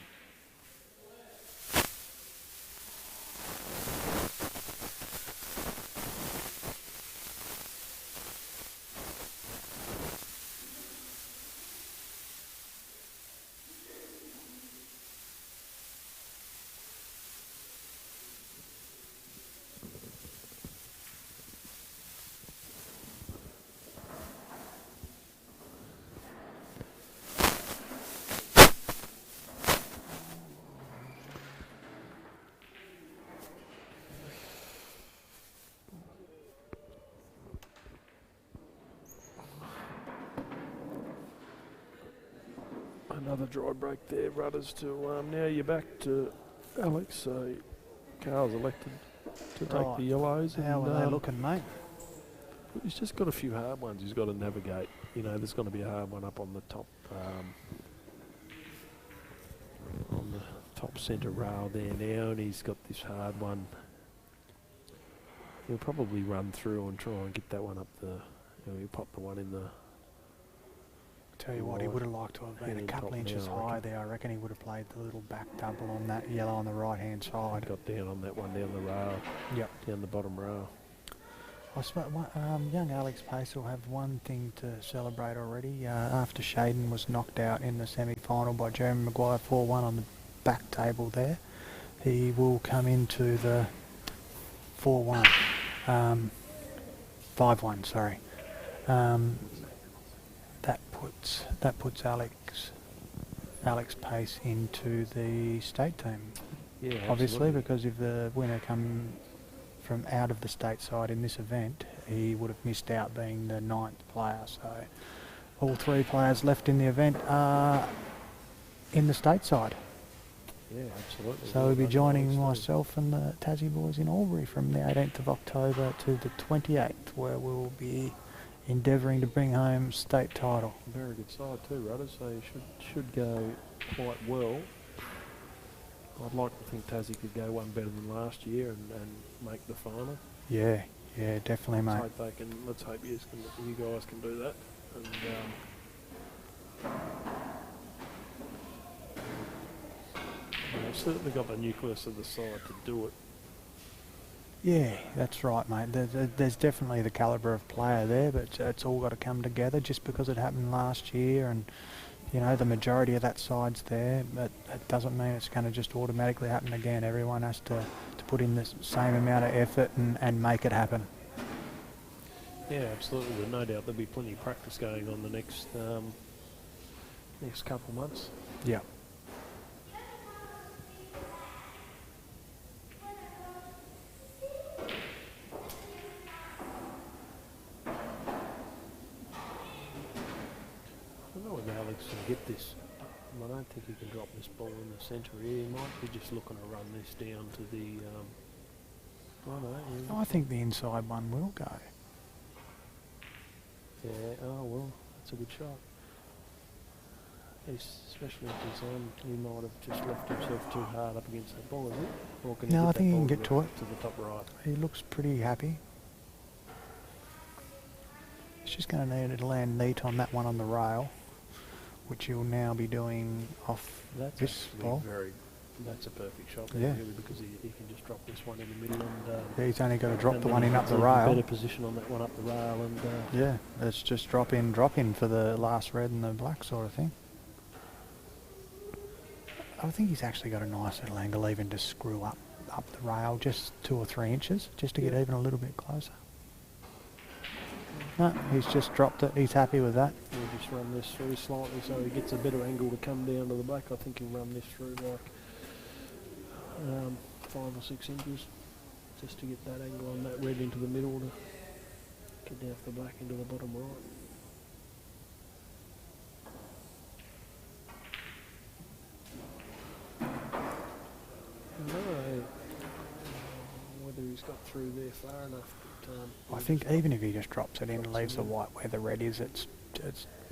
Another dry break there, rudders, to now you're back to Alex. So Carl's elected to take the yellows. How and, are they looking, mate? He's just got a few hard ones he's got to navigate. You know, there's going to be a hard one up on the top centre rail there now, and he's got this hard one. He'll probably run through and try and get that one up the. He'll pop the one in the. Tell you what, he would have liked to have been a couple inches high there. I reckon he would have played the little back double on that yellow on the right hand side. Got down on that one down the rail. Yep. Down the bottom rail. I suppose young Alex Pace will have one thing to celebrate already. After Shaden was knocked out in the semi-final by Jeremy Maguire 4-1 on the back table there, he will come into the 4-1, 5-1. Sorry. That puts Alex Pace into the state team. Yeah, obviously, absolutely. because if the winner come from out of the state side in this event, he would have missed out being the 9th player. So all 3 players left in the event are in the state side. Yeah, absolutely. So we'll be joining myself and the Tassie boys in Albury from the 18th of October to the 28th, where we'll be endeavouring to bring home state title. Very good side too, Rudders, so you should go quite well. I'd like to think Tassie could go one better than last year and make the final. Yeah, definitely, mate. Let's hope you guys can do that. And they've certainly got the nucleus of the side to do it. Yeah, that's right, mate. There's definitely the calibre of player there, but it's all got to come together. Just because it happened last year and, you know, the majority of that side's there, but it doesn't mean it's going to just automatically happen again. Everyone has to put in the same amount of effort and make it happen. Yeah, absolutely. But no doubt there'll be plenty of practice going on the next next couple of months. Yeah. I don't know whether Alex can get this. I don't think he can drop this ball in the centre here. He might be just looking to run this down to the. I don't know. I think the inside one will go. Yeah. Oh well, that's a good shot. Especially if he's on, he might have just left himself too hard up against that ball, is it? Or can he No, get I think that he can ball get to it. to the top right. He looks pretty happy. He's just going to need to land neat on that one on the rail, which he'll now be doing off That's this actually ball. That's a perfect shot, Yeah. really, because he can just drop this one in the middle and. Yeah, he's only got to drop and the then one he in up gets the even rail. Better position on that one up the rail and. Yeah, it's just drop in for the last red and the black sort of thing. I think he's actually got a nice little angle even to screw up the rail just 2 or 3 inches just to get even a little bit closer. No, he's just dropped it. He's happy with that. We'll just run this through slightly so he gets a better angle to come down to the black. I think he'll run this through like 5 or 6 inches just to get that angle on that red into the middle to get down the black into the bottom right. I don't know whether he's got through there far enough. But, I think even if he just drops it in and leaves the white where the red is, it's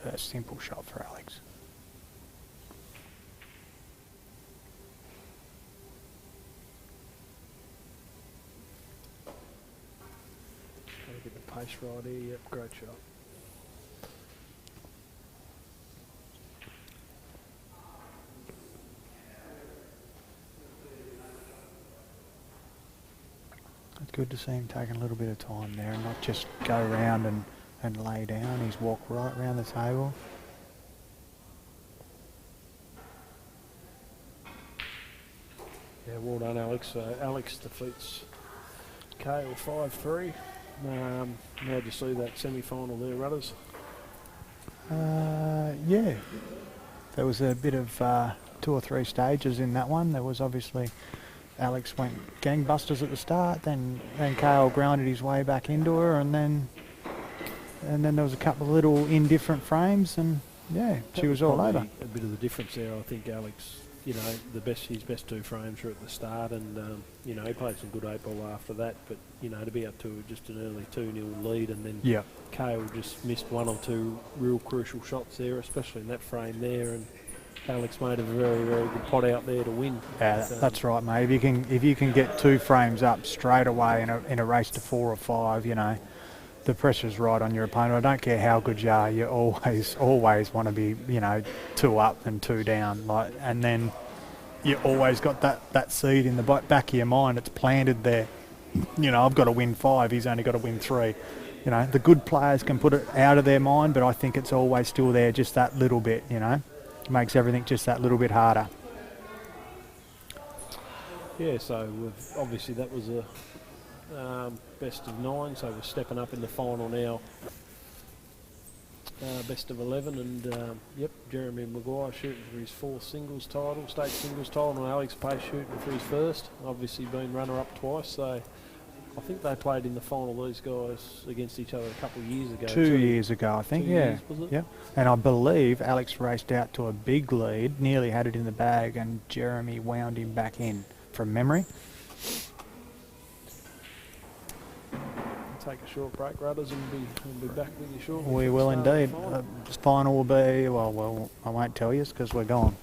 a simple shot for Alex. Gotta get the pace right here. Yep, great shot. It's good to see him taking a little bit of time there and not just go around and lay down. He's walked right round the table. Yeah, well done, Alex. Alex defeats Kale 5-3. How'd you see that semi-final there, Rudders? Yeah, there was a bit of 2 or 3 stages in that one. There was obviously Alex went gangbusters at the start, then Kale grounded his way back into her, and then there was a couple of little indifferent frames, and yeah, she was all over. A bit of the difference there, I think. Alex, his best 2 frames were at the start, and he played some good 8 ball after that. But to be up to just an early 2-0 lead, and then Kale just missed 1 or 2 real crucial shots there, especially in that frame there, and Alex made a very, very good pot out there to win. Yeah, that's right, mate. If you can get 2 frames up straight away in a race to 4 or 5, the pressure's right on your opponent. I don't care how good you are, you always want to be 2 up and 2 down, and then you always got that seed in the back of your mind. It's planted there. I've got to win 5. He's only got to win 3. The good players can put it out of their mind, but I think it's always still there, just that little bit. Makes everything just that little bit harder. Yeah, so obviously that was a best of 9, so we're stepping up in the final now. Best of 11, and Jeremy Maguire shooting for his 4th singles title, state singles title, and Alex Pace shooting for his 1st. Obviously been runner-up twice, so I think they played in the final, these guys, against each other a couple of years ago. 2 years ago, I think, 2 years, was it? Yeah. And I believe Alex raced out to a big lead, nearly had it in the bag, and Jeremy wound him back in from memory. Take a short break, Rudders, and we'll be back with you shortly. We for the will start of the indeed. final. This final will be, well, I won't tell you because we're gone.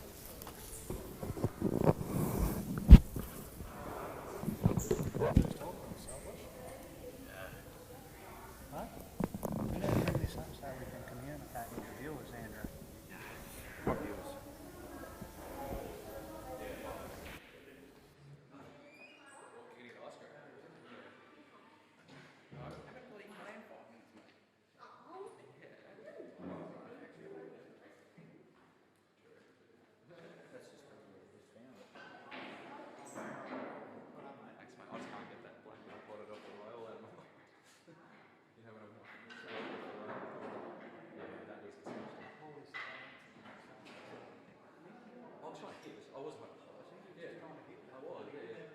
I was quite polishing. Yeah, I was. Yeah.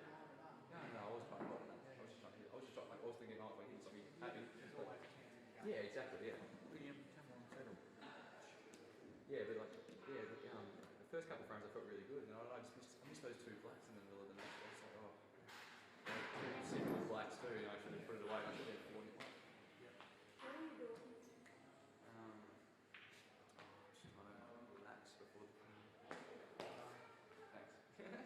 No, I was quite polishing. I was just trying to hit. I was just trying. Like, I was thinking, oh, if I hit something happy. But, yeah, exactly. Yeah. William Cameron Settle. Yeah, but like, yeah, the first couple of frames I felt really good, and I just missed those two blacks in the middle of the next. I was like, oh, two simple blacks too. I should have put it away. I should have 40. Just trying to relax before the. Thanks. Yeah.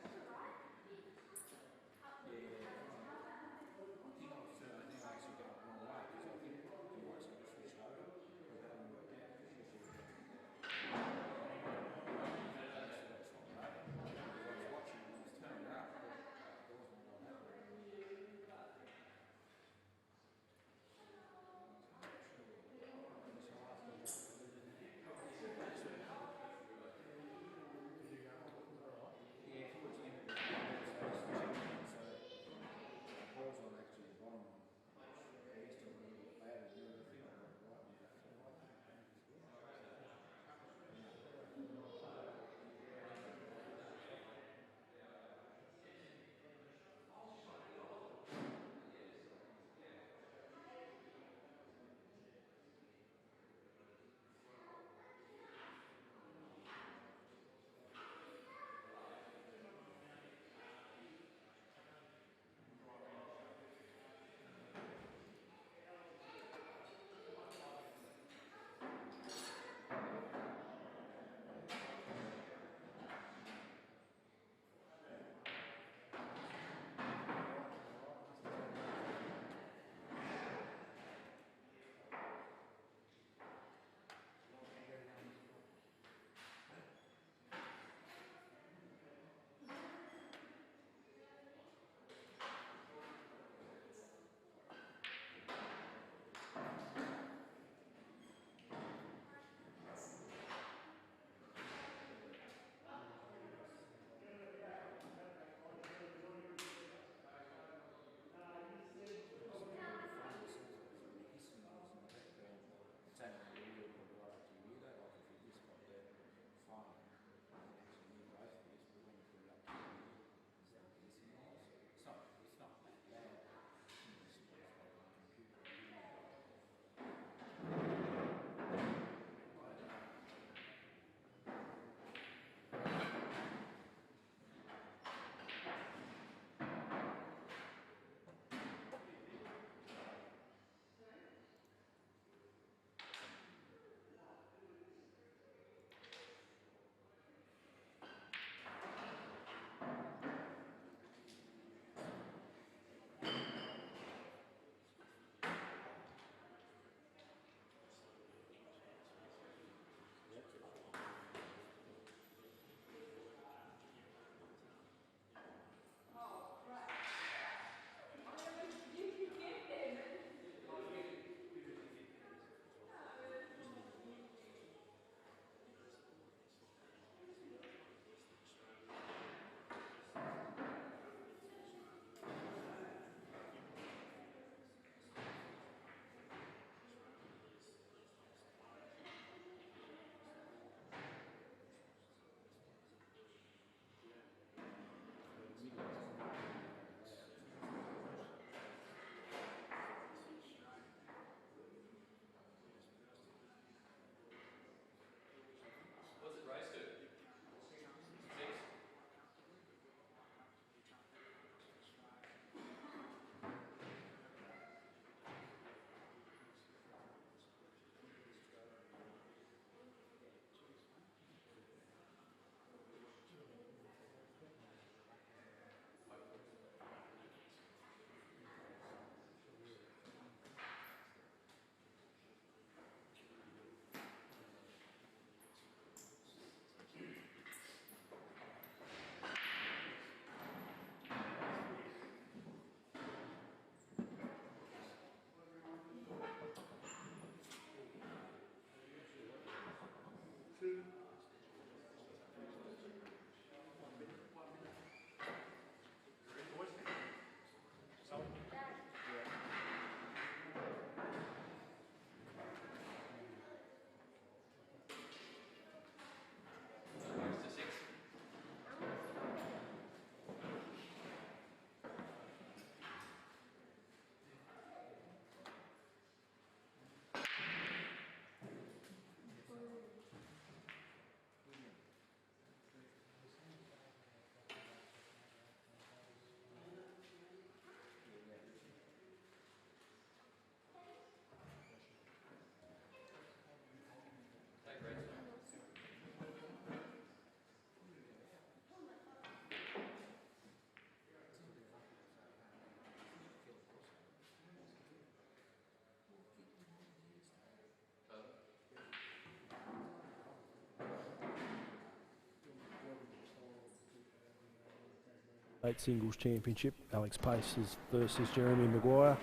Singles Championship. Alex Pace versus Jeremy Maguire.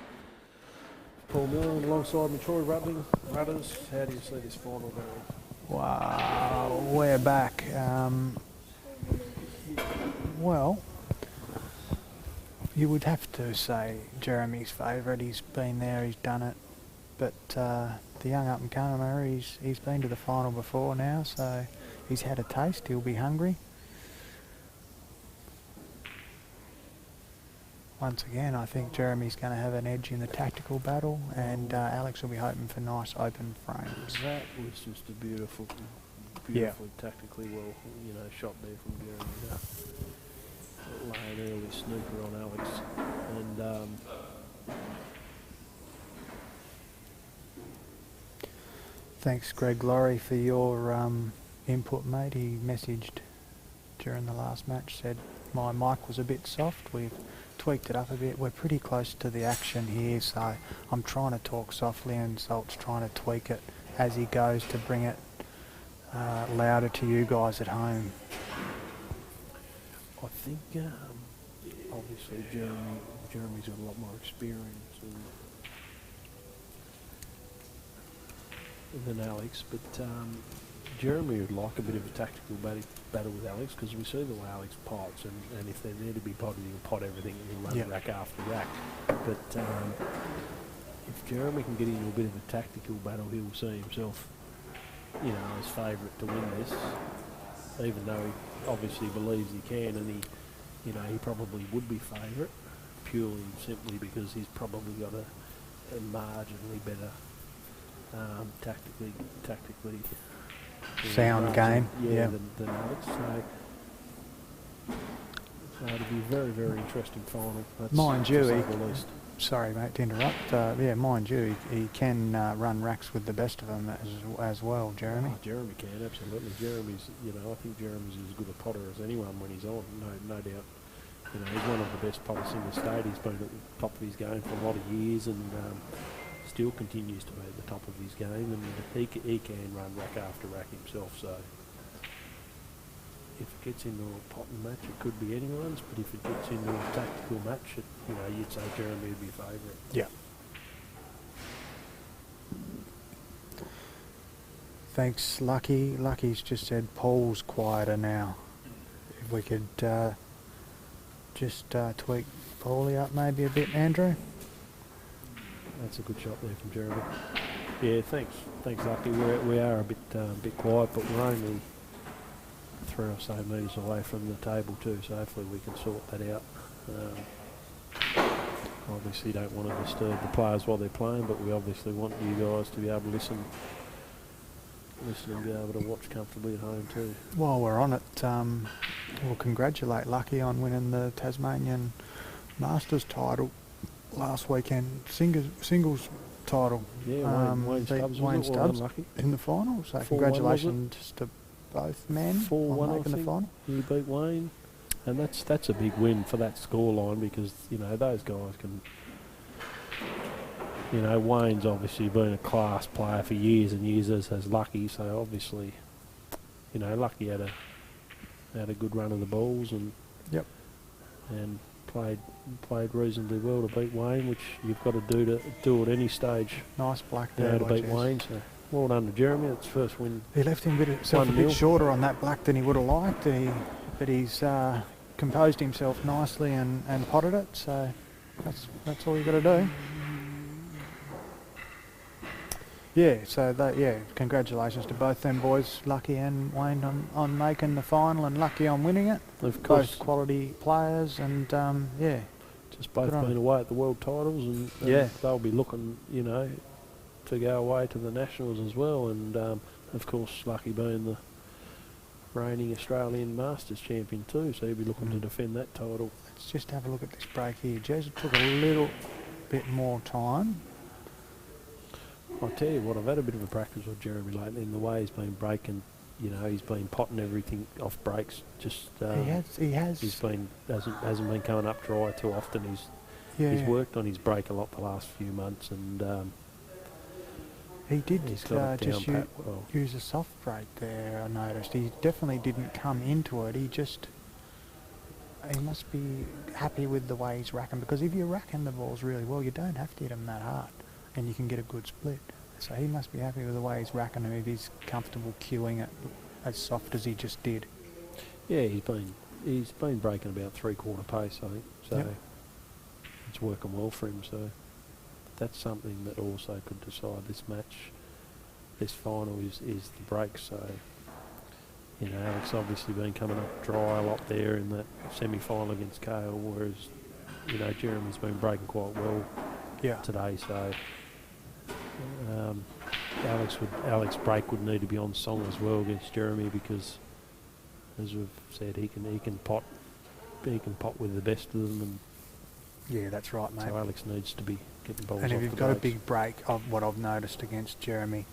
Paul Millen alongside Troy Rudders. How do you see this final going? Wow, we're back. Well, you would have to say Jeremy's favourite. He's been there, he's done it. But the young up-and-comer, he's been to the final before now, so he's had a taste. He'll be hungry. Once again, I think Jeremy's going to have an edge in the tactical battle, and Alex will be hoping for nice open frames. That was just a beautifully tactically well, shot there from Jeremy. Lay an early snooker on Alex, and thanks, Greg Laurie, for your input, mate. He messaged during the last match, said my mic was a bit soft. We've tweaked it up a bit. We're pretty close to the action here, so I'm trying to talk softly and Salt's trying to tweak it as he goes to bring it louder to you guys at home. I think obviously Jeremy's got a lot more experience than Alex, but Jeremy would like a bit of a tactical battle with Alex, because we see the way Alex pots, and if they're there to be potted, he'll pot everything and he'll run rack after rack. But if Jeremy can get into a bit of a tactical battle, he'll see himself, as favourite to win this, even though he obviously believes he can, and he probably would be favourite, purely and simply because he's probably got a marginally better tactically sound game, than Alex. So it'll be a very, very interesting final. Mind you, to say the least. Sorry, mate, to interrupt. Mind you, he can run racks with the best of them as well, Jeremy. Oh, Jeremy can, absolutely. Jeremy's, I think Jeremy's as good a potter as anyone when he's on, no doubt. He's one of the best potters in the state. He's been at the top of his game for a lot of years, and still continues to be at the top of his game, and he can run rack after rack himself. So if it gets into a potting match, it could be anyone's, but if it gets into a tactical match, you'd say Jeremy would be favourite. Yeah. Thanks, Lucky. Lucky's just said Paul's quieter now. If we could just tweak Paulie up maybe a bit, Andrew. That's a good shot there from Jeremy. Yeah, thanks, Lucky. We are a bit quiet, but we're only 3 or so metres away from the table too, so hopefully we can sort that out. Obviously don't want to disturb the players while they're playing, but we obviously want you guys to be able to listen and be able to watch comfortably at home too. While we're on it, we'll congratulate Lucky on winning the Tasmanian Masters title last weekend, singles title. Yeah, Wayne Stubbs in the final. So congratulations to both men 4-1 on making the final. He beat Wayne, and that's a big win for that scoreline, because those guys can. Wayne's obviously been a class player for years and years, as has Lucky. So obviously, Lucky had a good run of the balls, and played reasonably well to beat Wayne, which you've got to do at any stage. Nice black there to beat Wayne. So well done to Jeremy. That's first win. He left himself a bit shorter on that black than he would have liked, but he's composed himself nicely and potted it. So that's all you got to do. Yeah, so congratulations to both them boys, Lucky and Wayne, on making the final, and Lucky on winning it. Of course. Both quality players, and just both been away at the world titles, and they'll be looking, to go away to the nationals as well, and of course Lucky being the reigning Australian Masters champion too, so he'll be looking to defend that title. Let's just have a look at this break here. Jez, it took a little bit more time. I'll tell you what, I've had a bit of a practice with Jeremy lately in the way he's been breaking. He's been potting everything off breaks. Just he has. He's been hasn't been coming up dry too often. He's worked on his break a lot the last few months, and he did just use a soft break there. I noticed he definitely didn't come into it. He just he must be happy with the way he's racking, because if you're racking the balls really well, you don't have to hit them that hard, and you can get a good split. So he must be happy with the way he's racking them if he's comfortable cueing it as soft as he just did. Yeah, he's been breaking about 3/4 pace, I think. So Yep. it's working well for him. So that's something that also could decide this match. This final is the break. So Alex obviously been coming up dry a lot there in that semi-final against Kale, whereas Jeremy's been breaking quite well today. So Alex break would need to be on song as well against Jeremy, because as we've said, he can pot with the best of them, and Yeah, that's right, mate. so Alex needs to be getting balls And if off you've the got a breaks. big break, of what I've noticed against Jeremy,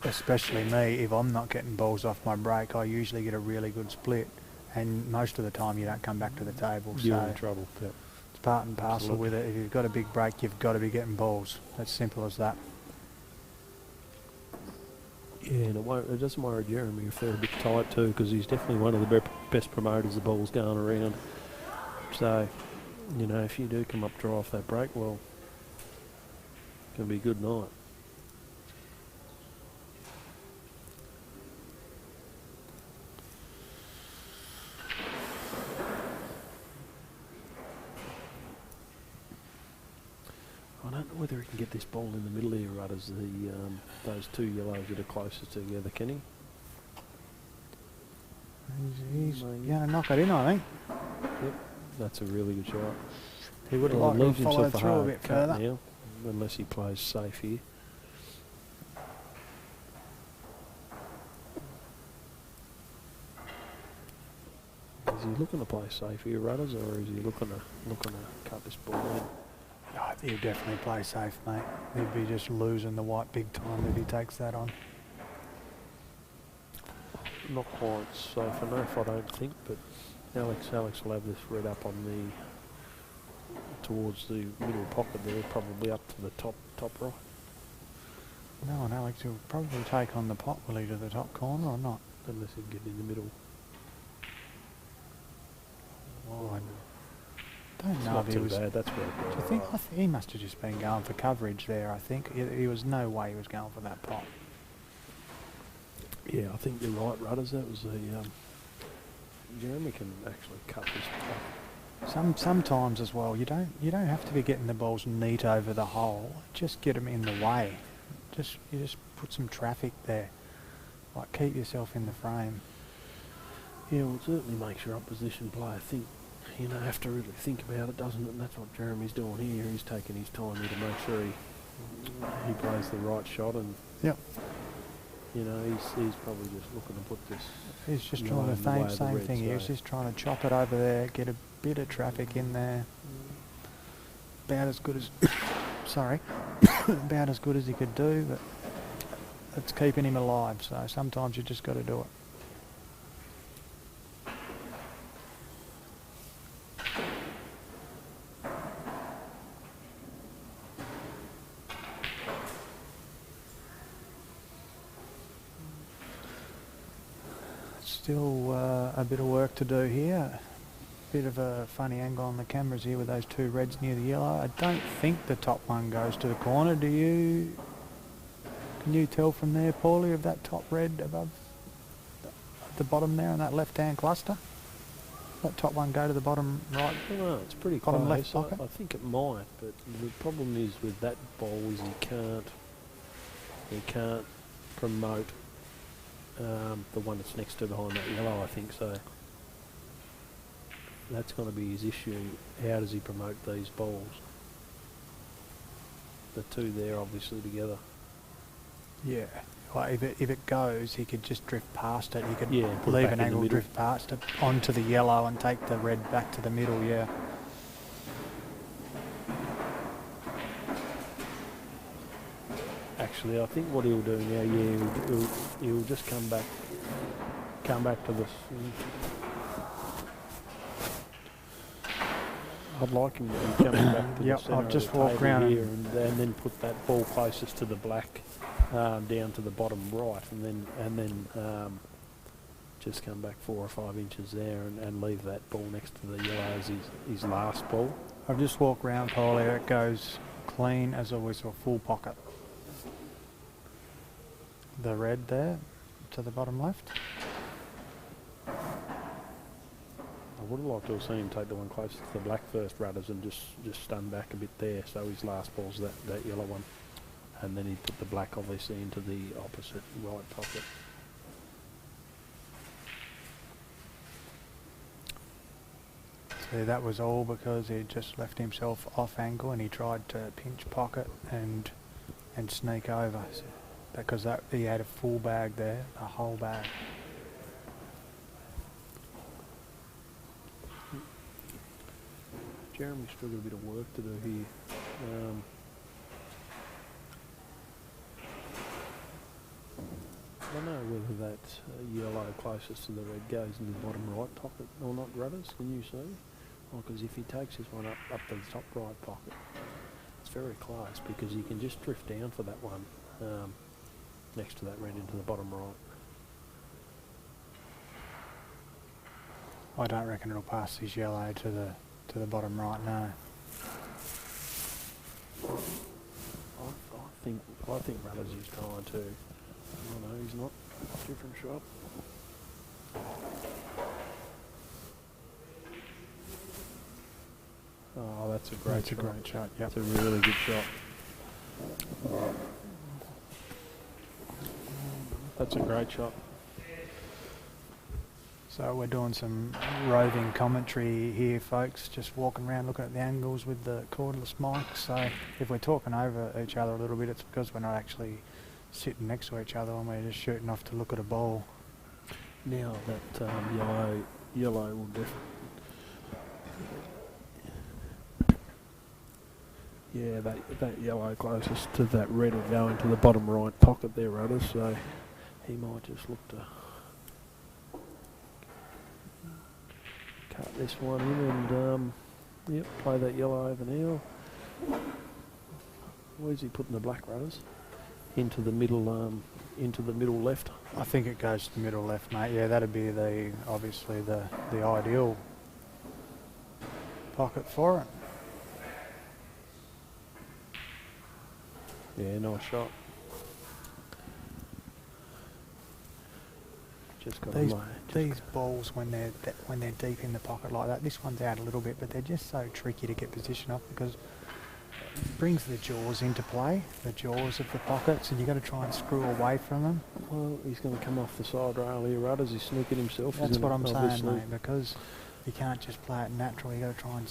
especially me, if I'm not getting balls off my break, I usually get a really good split, and most of the time you don't come back to the table. You're So in trouble. Yeah. it's part and parcel Absolutely. with it. If you've got a big break, you've got to be getting balls. As simple as that. Yeah, and it doesn't worry Jeremy if they're a bit tight too, because he's definitely one of the best promoters the ball's going around. So, if you do come up dry off that break, well, it's going to be a good night. I don't know whether he can get this ball in the middle here, Rudders, those two yellows that are closest together, can he? He's Maybe. going to knock it in, I think. Yep, that's a really good shot. He would have Well, liked to have leaves followed himself through a hard bit cut further. now, unless he plays safe here. Is he looking to play safe here, Rudders, or is he looking to cut this ball in? Oh, he'd definitely play safe, mate. He'd be just losing the white big time if he takes that on. Not quite safe enough, I don't think, but Alex will have this red up on towards the middle pocket there, probably up to the top right. No, and Alex will probably take on the pot, will he, to the top corner or not? Unless he can get in the middle. Oh, I don't It's know not if he too was... bad, that's where Do you think? I think he must have just been going for coverage there, I think. He was no way he was going for that pot. Yeah, I think you're right, Rudders. That was Jeremy can actually cut this pot. Sometimes as well, you don't have to be getting the balls neat over the hole. Just get them in the way. You just put some traffic there. Like, keep yourself in the frame. Yeah, well, it certainly makes your opposition player think. Have to really think about it, doesn't it? And that's what Jeremy's doing here. He's taking his time here to make sure he plays the right shot, and Yep. he's probably just looking to put this. He's just No, trying in the way the of the same Reds, thing. He was so- just trying to chop it over there, get a bit of traffic in there. About as good as, sorry, about as good as he could do, but it's keeping him alive. So sometimes you just got to do it. Still a bit of work to do here. Bit of a funny angle on the cameras here with those two reds near the yellow. I don't think the top one goes to the corner. Do you? Can you tell from there, Paulie, of that top red above the bottom there in that left-hand cluster? That top one go to the bottom right? Well, it's pretty Bottom close. left pocket? I think it might, but the problem is with that ball is he can't promote the one that's next to behind that yellow, I think, so that's going to be his issue. How does he promote these balls? The two there obviously together. Yeah. Well, if it goes, he could just drift past it. He could Yeah, put it leave back an in the angle, middle. drift past it onto the yellow and take the red back to the middle, yeah. Actually, I think what he'll do now, he'll just come back to this. I'd like him to be coming back to Yep, the centre I've of just the walked table round here and then put that ball closest to the black down to the bottom right, and then just come back 4 or 5 inches there and leave that ball next to the yellow as his last ball. I've just walked round pole there. It goes clean as always, or full pocket. The red there to the bottom left. I would have liked to have seen him take the one closest to the black first, Rudders, and just stun back a bit there. So his last ball's that yellow one. And then he put the black obviously into the opposite right pocket. See, that was all because he just left himself off angle and he tried to pinch pocket and sneak over. So because he had a full bag there, a whole bag. Jeremy's still got a bit of work to do here. I don't know whether that yellow closest to the red goes in the bottom right pocket or not, Rudders, can you see? Because if he takes this one up to the top right pocket, it's very close because you can just drift down for that one next to that red into the bottom right. I don't reckon it'll pass his yellow to the bottom right, no. I think Rudders is trying to. Oh no, he's not. Different shot. Oh, that's a great shot. Great shot, yep. That's a really good shot. That's a great shot. So we're doing some roving commentary here, folks, just walking around looking at the angles with the cordless mic. So if we're talking over each other a little bit, it's because we're not actually sitting next to each other when we're just shooting off to look at a ball. Now that yellow will definitely... Yeah, that yellow closest to that red will go into the bottom right pocket there, Rudders, so he might just look to cut this one in and yep, play that yellow over now. Where's he putting the black, Rudders? Into the middle left. I think it goes to the middle left, mate. Yeah, that'd be obviously the ideal pocket for it. Yeah, nice shot. Just got These balls when they're deep in the pocket like that, this one's out a little bit, but they're just so tricky to get position off because it brings the jaws into play, the jaws of the pockets, and you've got to try and screw away from them. Well, he's going to come off the side rail here, Rudders. He's sneaking himself. That's what I'm saying, obviously. mate, because you can't just play it natural. You've got to try and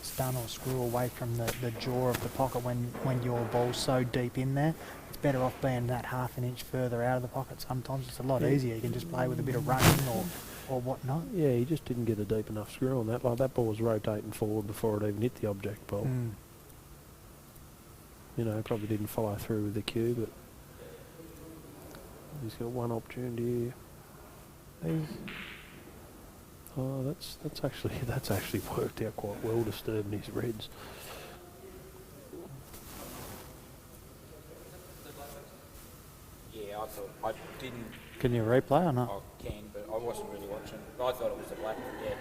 stun or screw away from the jaw of the pocket when your ball's so deep in there. It's better off being that half an inch further out of the pocket. Sometimes it's a lot easier. You can just play with a bit of running or whatnot. Yeah, he just didn't get a deep enough screw on that. Like that ball was rotating forward before it even hit the object ball. You know, probably didn't follow through with the cue, but he's got one opportunity here. Oh, that's actually worked out quite well, disturbing his reds. Yeah, I thought I didn't. Can you replay or not? I can, but I wasn't really watching. I thought it was the black. Yeah.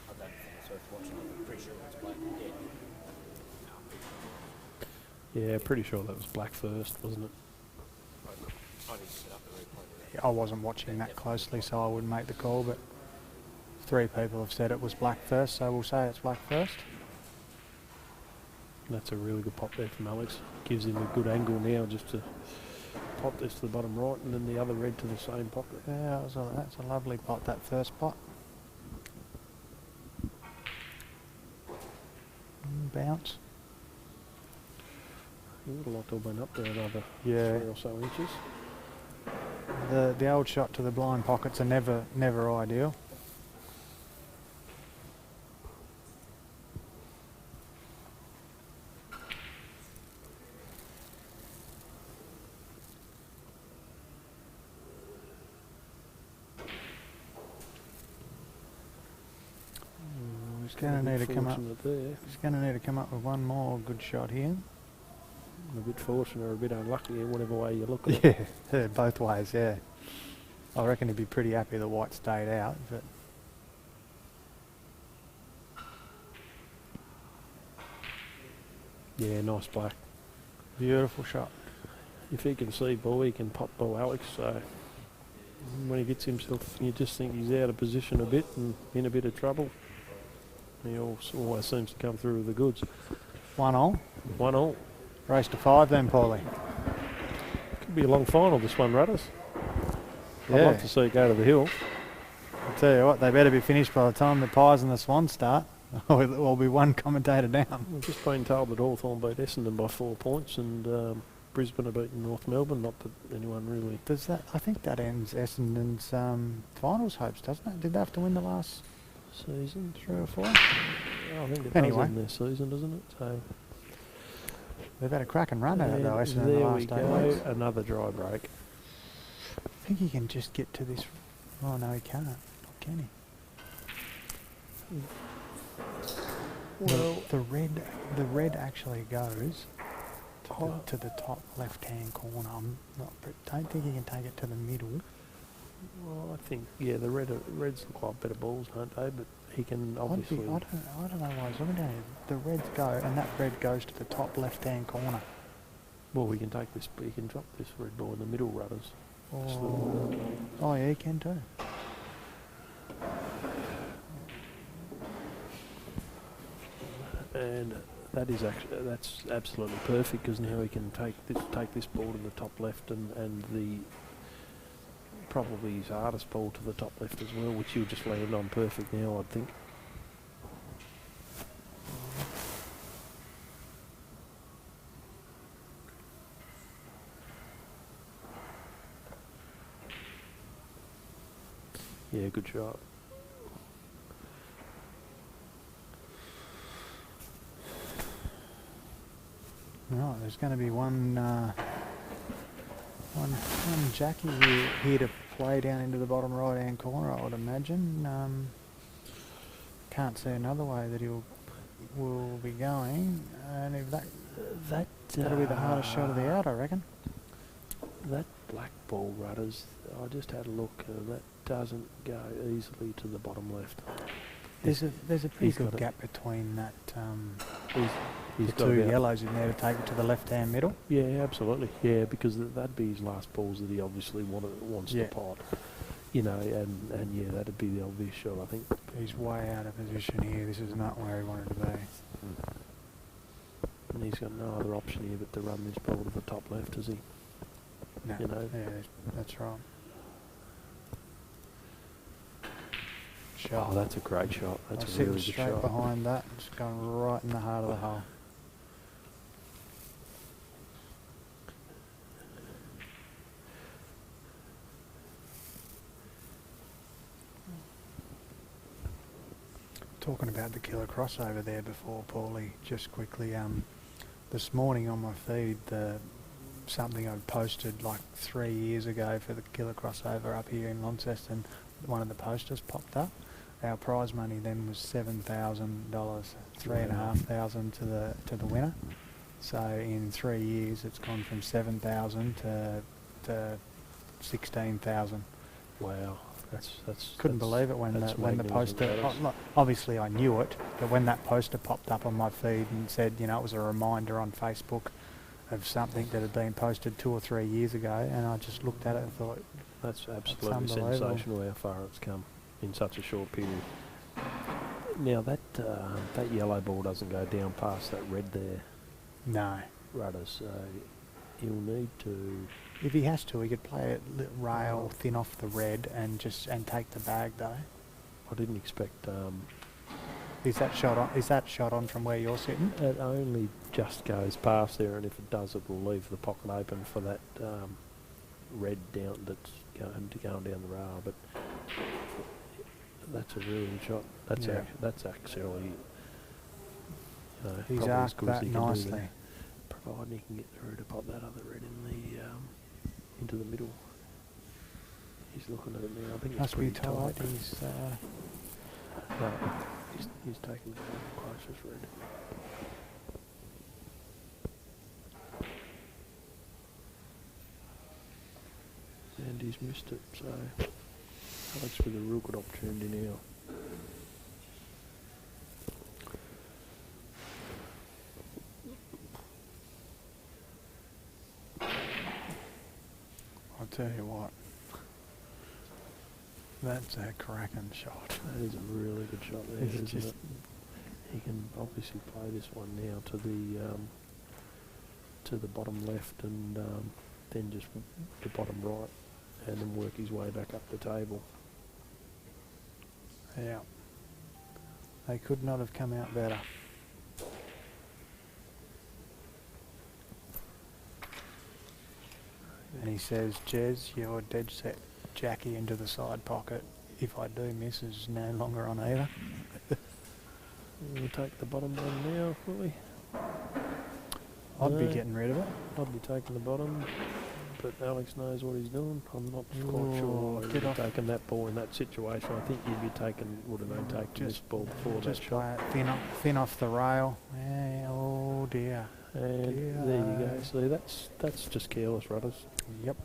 I don't think it's worth watching. I'm pretty sure it's black. Yeah. Yeah, pretty sure that was black first, wasn't it? I didn't set up the replay. Yeah, I wasn't watching that closely, so I wouldn't make the call, but 3 people have said it was black first, so we'll say it's black first. That's a really good pop there from Alex. Gives him a good angle now just to pop this to the bottom right and then the other red to the same pocket. Yeah, that's a lovely pot, that first pot. Bounce. He would have liked to have been up there another 3 or so inches. The old shot to the blind pockets are never ideal. He's going to need to come up. He's going to need to come up with one more good shot here. A bit fortunate or a bit unlucky, whatever way you look at it. Yeah, both ways. Yeah, I reckon he'd be pretty happy the white stayed out, but Yeah, nice black. beautiful shot. If he can see ball, he can pop ball Alex. So when he gets himself, you just think he's out of position a bit and in a bit of trouble. He always seems to come through with the goods. 1-1. 1-1. Race to 5 then, Paulie. Could be a long final, this one, Rudders. I'd Yeah. like to see it go to the hill. I'll tell you what, they better be finished by the time the Pies and the Swans start. Or we'll be one commentator down. We've just been told that Hawthorn beat Essendon by 4 points and Brisbane have beaten North Melbourne. Not that anyone really... Does that? I think that ends Essendon's finals hopes, doesn't it? Did they have to win the last Season? 3 or 4? I think it Anyway. does in their season, doesn't it? So They've had a cracking run at it though, and Essendon, in the there we last 8 go, weeks. another dry break. I think he can just get to this. Oh no, he can't. Can he? Well, the red actually goes to the top left-hand corner. Don't think he can take it to the middle. well, I think, yeah, the Reds look like better balls, don't they? But he can obviously... I don't know why he's looking at it. The Reds go, and that red goes to the top left-hand corner. Well, we can take this, he can drop this red ball in the middle, Rudders. Just the- Oh yeah, he can too. And that's absolutely perfect because now he can take this ball to the top left and the probably his hardest ball to the top left as well, which he'll just land on perfect now, I think. Yeah, good shot. Right, there's going to be one Jackie here to play down into the bottom right-hand corner, I would imagine. Can't see another way that will be going, and if that'll be the hardest shot of the out, I reckon. That black ball, Rudders, I just had a look. That doesn't go easily to the bottom left. There's a pretty he's good got it. gap between that He's the got two about- yellows in there to take it to the left-hand middle. Yeah, absolutely. Yeah, because that'd be his last balls that he obviously wants Yeah. to pot. You know, and yeah, that'd be the obvious shot, I think. He's way out of position here. This is not where he wanted to be. And he's got no other option here but to run this ball to the top left, has he? No, You know. yeah, that's right. Shot. Oh, that's a great shot. That's I'm a sitting really good straight shot. behind that, just going right in the heart of the hole. Talking about the killer crossover there before, Paulie, just quickly, this morning on my feed, something I posted like 3 years ago for the killer crossover up here in Launceston, one of the posters popped up. Our prize money then was $7,000, $3,500 to the winner. So in 3 years, it's gone from 7,000 to 16,000. Wow, that's Couldn't that's- believe it when that's the magnificent, poster. that is. Obviously, I knew it, but when that poster popped up on my feed and said, you know, it was a reminder on Facebook of something that had been posted 2 or 3 years ago, and I just looked at it and thought, That's absolutely unbelievable. sensational how far it's come in such a short period. Now that yellow ball doesn't go down past that red there, no. Rudders. So he'll need to. If he has to, he could play it rail thin off the red and take the bag though. I didn't expect. Is that shot on? Is that shot on from where you're sitting? It only just goes past there, and if it does, it will leave the pocket open for that red down that's going down the rail. But that's a really good shot. That's Yeah. that's actually. He's probably as arced good as that he can do nicely. there, providing he can get through to pop that other red in the into the middle. He's looking at it now. I think it's Must be pretty tight. tight. He's No, he's taking the closest red. And he's missed it. So Alex with a real good opportunity now. I'll tell you what. That's a cracking shot. That is a really good shot there, It's isn't just- it? He can obviously play this one now to the bottom left and then just the bottom right, and then work his way back up the table. Yeah. They could not have come out better. And he says, Jez, you're dead set Jackie into the side pocket. If I do miss, is no longer on either. We'll take the bottom one now, will we? I'd be No. getting rid of it. I'd be taking the bottom, but Alex knows what he's doing. I'm not quite Oh, sure I'd get be off. taking that ball in that situation. I think you'd be taking, would have been taking this ball before that Just shot. play it thin off the rail. Yeah, oh dear. And there you go. See, that's just careless, Rudders. Yep.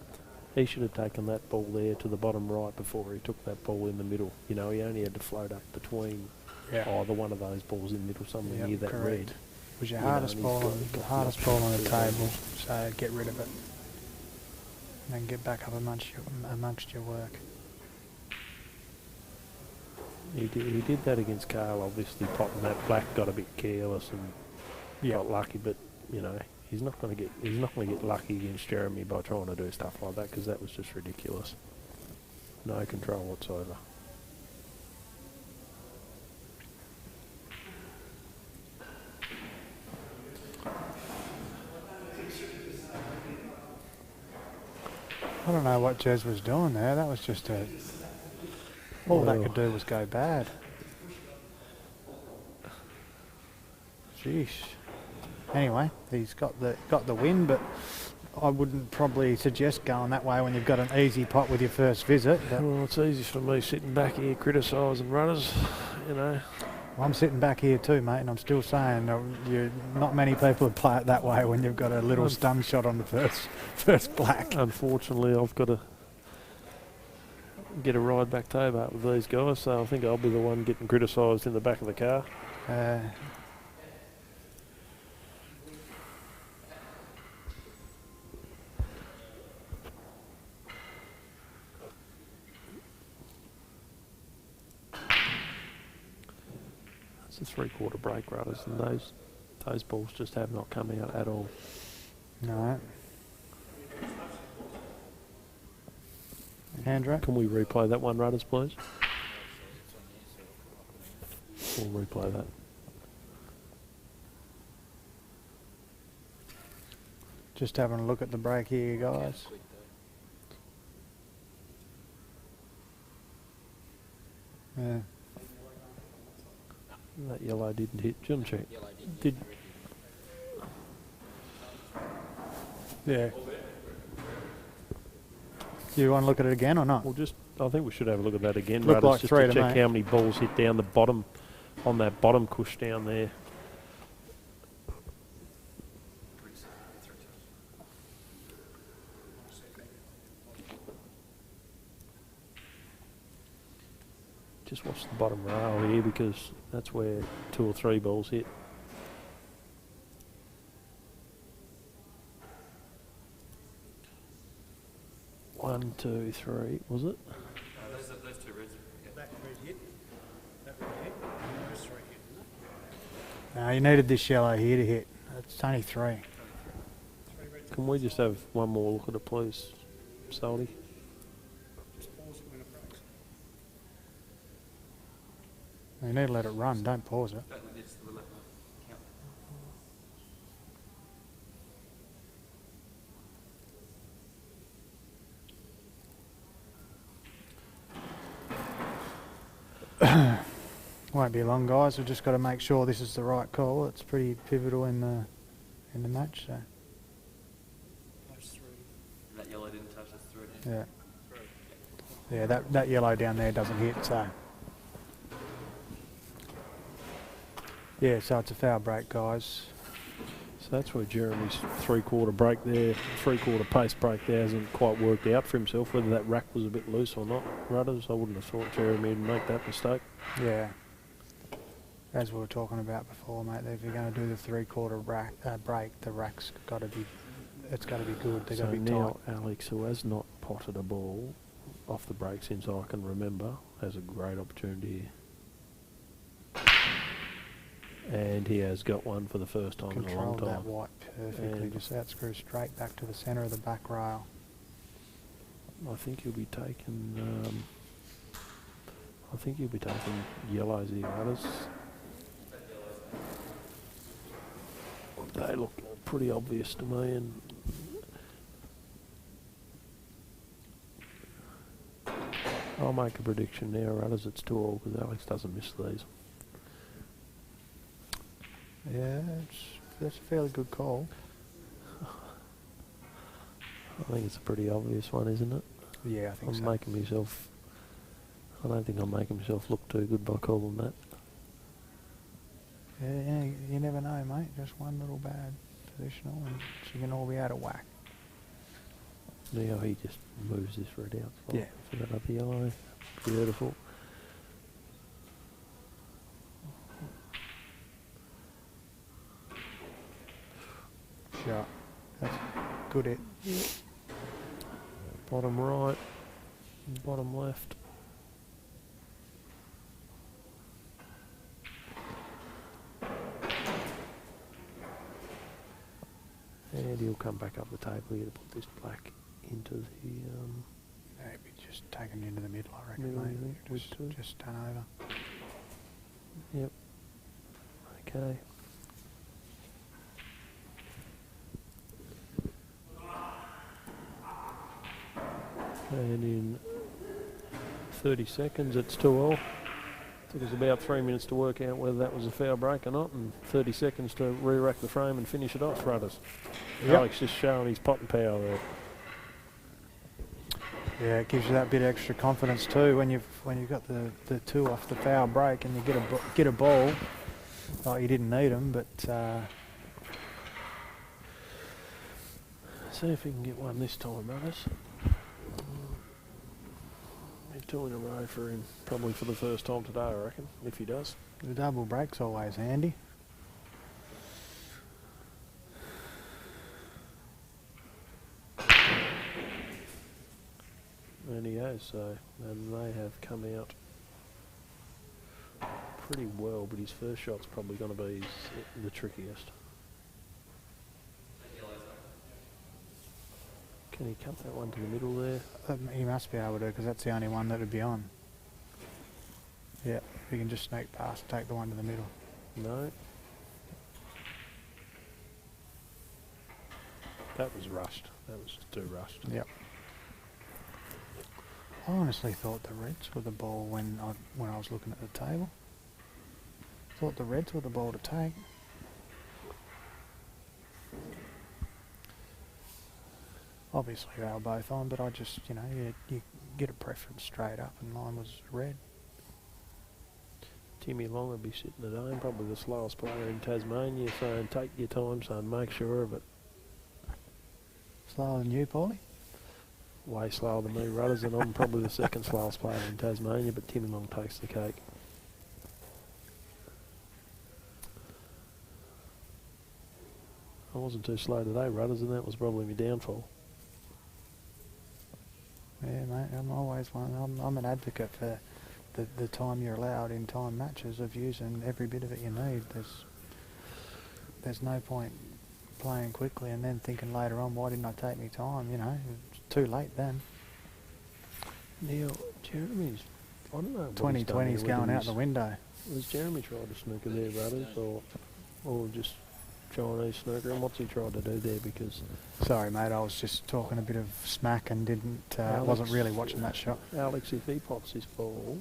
He should have taken that ball there to the bottom right before he took that ball in the middle. You know, he only had to float up between either one of those balls in the middle, somewhere Yep, near that correct. red. It was your You know, hardest and ball, he's on, got the the hardest option ball on the to do table. So get rid of it. And then get back up amongst your work. He did that against Carl, obviously potting that black, got a bit careless and got lucky, but you know, he's not going to get lucky against Jeremy by trying to do stuff like that, because that was just ridiculous. No control whatsoever. I don't know what Jez was doing there. That was just a... All that Well. could do was go bad. Sheesh. Anyway, he's got the win, but I wouldn't probably suggest going that way when you've got an easy pot with your first visit. But Well, it's easy for me sitting back here criticising runners, you know. I'm sitting back here too, mate, and I'm still saying not many people would play it that way when you've got a little stun shot on the first black. Unfortunately, I've got to get a ride back to Hobart with these guys, so I think I'll be the one getting criticised in the back of the car. It's a three-quarter break, rudders, and those balls just have not come out at all. No. Andrew? Can we replay that one, rudders, please? We'll replay that. Just having a look at the break here, guys. Yeah. That yellow didn't hit. Jim check. Did Yeah. Do you want to look at it again or not? Well, I think we should have a look at that again, Looked rudders, like just three to to check me. how many balls hit down the bottom, on that bottom cush down there. Just watch the bottom rail here, because that's where 2 or 3 balls hit. One, two, three, was it? Those two reds. That red hit, that red hit, and those three hit, didn't it? No, you needed this yellow here to hit. It's only 3. 3 reds. Can we just have one more look at it, please, Salty? Just pause it when it breaks. You need to let it run, don't pause it. It's the left one. Count. Won't be long, guys. We've just got to make sure this is the right call. It's pretty pivotal in the match. So Those 3. That yellow didn't touch us through it. yeah, yeah. That yellow down there doesn't hit. So yeah, so it's a foul break, guys. So that's where Jeremy's three-quarter break there, three-quarter pace break there hasn't quite worked out for himself. Whether that rack was a bit loose or not, Rudders, I wouldn't have thought Jeremy would make that mistake. Yeah. As we were talking about before, mate, if you're going to do the three-quarter break, the rack's got to be, it's got to be good. They've So got to be now tight. Alex, who has not potted a ball off the break since I can remember, has a great opportunity here. And he has got one for the first time in a long Controlled time. that white perfectly. And Just out screw straight back to the centre of the back rail. I think he'll be taking. I think he'll be taking yellows here, Rudders. They look pretty obvious to me, and I'll make a prediction now, Rudders. It's 2-all because Alex doesn't miss these. Yeah, that's a fairly good call. I think it's a pretty obvious one, isn't it? Yeah, I think I'm so. making myself. I don't think I'm making myself look too good by calling that. Yeah, you never know, mate. Just one little bad positional and she can all be out of whack. Now he just moves this red out. Yeah. For that other yellow. Beautiful. Shot. That's good hit. Bottom right, bottom left. And he'll come back up the table here to put this black into the Maybe just taking it into the middle, I reckon, middle, mate. you think, would too? Just turn over. Yep. Okay. And in 30 seconds, it's 2-all. Took us about 3 minutes to work out whether that was a foul break or not, and 30 seconds to re-rack the frame and finish it off, Rudders. Yep. Alex just showing his pot and power there. Yeah, it gives you that bit of extra confidence too when you've got the two off the foul break and you get a ball. Oh, you didn't need them, but See if he can get one this time, Rudders. Two in a row for him, probably for the first time today, I reckon, if he does. the double break's always handy. And he has, so, and they have come out pretty well, but his first shot's probably going to be the trickiest. Can he cut that one to the middle there? He must be able to, because that's the only one that would be on. Yeah, you can just sneak past, take the one to the middle. No. That was rushed. That was too rushed. Yep. I honestly thought the Reds were the ball when I was looking at the table. Thought the Reds were the ball to take. Obviously they were both on, but I just, you get a preference straight up, and mine was red. Timmy Long will be sitting at home, probably the slowest player in Tasmania, saying take your time, son, make sure of it. Slower than you, Paulie? Way slower than me, Rudders, and I'm probably the second slowest player in Tasmania, but Timmy Long takes the cake. I wasn't too slow today, Rudders, and that was probably my downfall. Yeah, mate, I'm always one. I'm an advocate for the time you're allowed in time matches of using every bit of it you need. There's no point playing quickly and then thinking later on, why didn't I take my time? It's too late then. Now, Jeremy's, I don't know. 2020's going out the window. Was Jeremy tried to snooker there, Rudders, or just Chinese snooker? And what's he tried to do there? Because Sorry, mate, I was just talking a bit of smack and wasn't really watching that shot. Alex, if he pots his ball,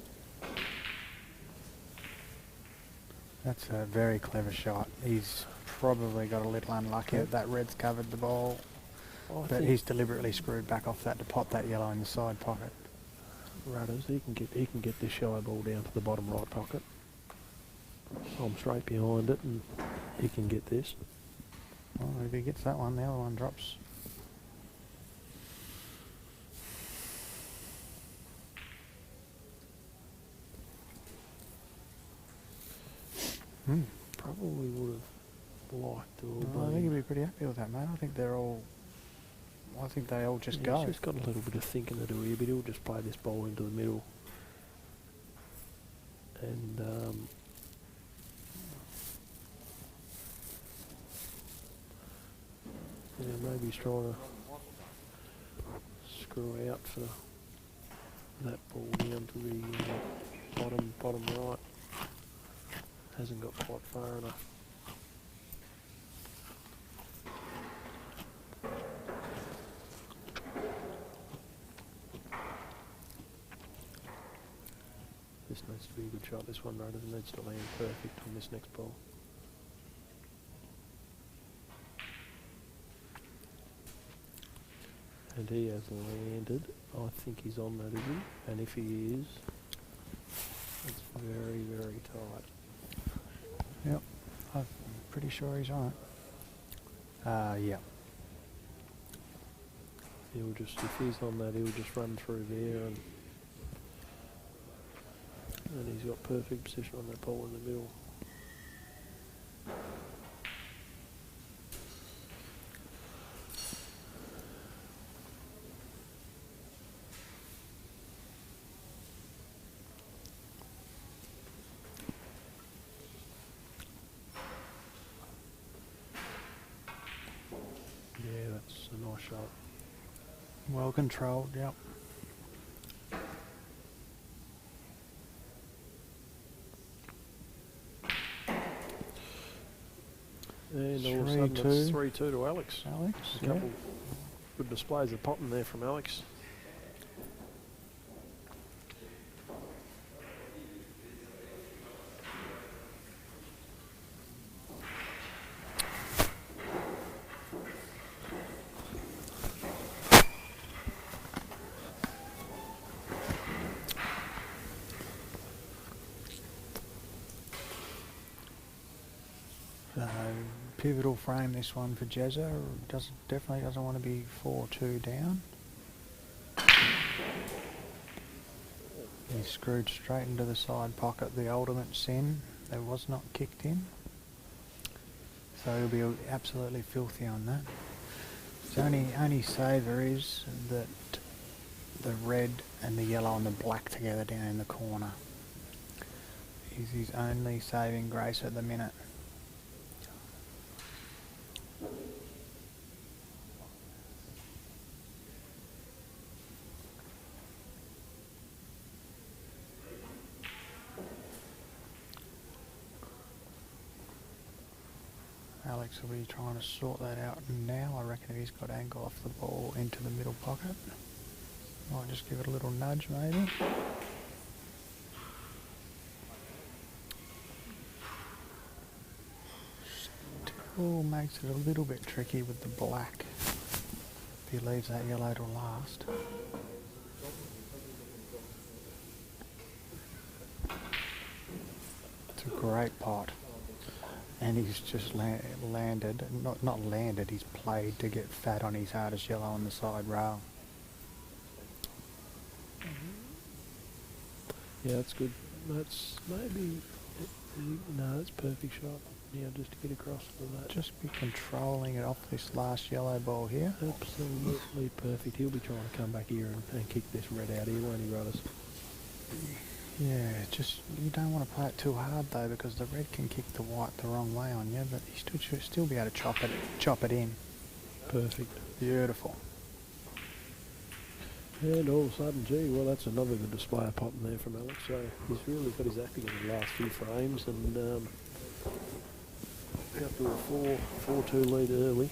That's a very clever shot. He's probably got a little unlucky that Red's covered the ball, but think he's deliberately screwed back off that to pot that yellow in the side pocket. Rudders, he can get this shy ball down to the bottom right pocket. I'm straight behind it, and he can get this. Well, if he gets that one, the other one drops. Probably would have liked to have I think been. he'd be pretty happy with that, mate. I think they all just Yeah, go. he's just got a little bit of thinking to do here, but he'll just play this ball into the middle. And yeah, maybe he's trying to screw out for that ball down to the bottom right. Hasn't got quite far enough. This needs to be a good shot, this one, rather than needs to land perfect on this next ball. And he has landed. I think he's on that, is he? And if he is, it's very, very tight. Yep, I'm pretty sure he's on it. Yeah. He'll just, if he's on that, he'll just run through there, and he's got perfect position on that ball in the middle. Yeah, that's a nice shot. Well controlled, yep. And all of a sudden it's 3-2 to Alex. Alex, A couple good displays of potting there from Alex. Pivotal frame this one for Jezza. Definitely doesn't want to be 4-2 down. He screwed straight into the side pocket. The ultimate sin. That was not kicked in. So he'll be absolutely filthy on that. His only savour is that the red and the yellow and the black together down in the corner is his only saving grace at the minute. Alex will be trying to sort that out now. I reckon if he's got angle off the ball into the middle pocket, might just give it a little nudge maybe. Still makes it a little bit tricky with the black if he leaves that yellow to last. It's a great pot. And he's just landed, not landed, he's played to get fat on his hardest yellow on the side rail. Yeah, that's good. That's maybe, no, that's perfect shot. Yeah, just to get across for that. Just be controlling it off this last yellow ball here. Absolutely perfect. He'll be trying to come back here and kick this red out here, won't he, Rudders? Yeah, just you don't want to play it too hard though, because the red can kick the white the wrong way on you, but he should still be able to chop it in. Perfect. Beautiful. And all of a sudden, gee, well, that's another good display of potting there from Alex. So he's really got his acting in the last few frames, and out to a 4-2 lead early.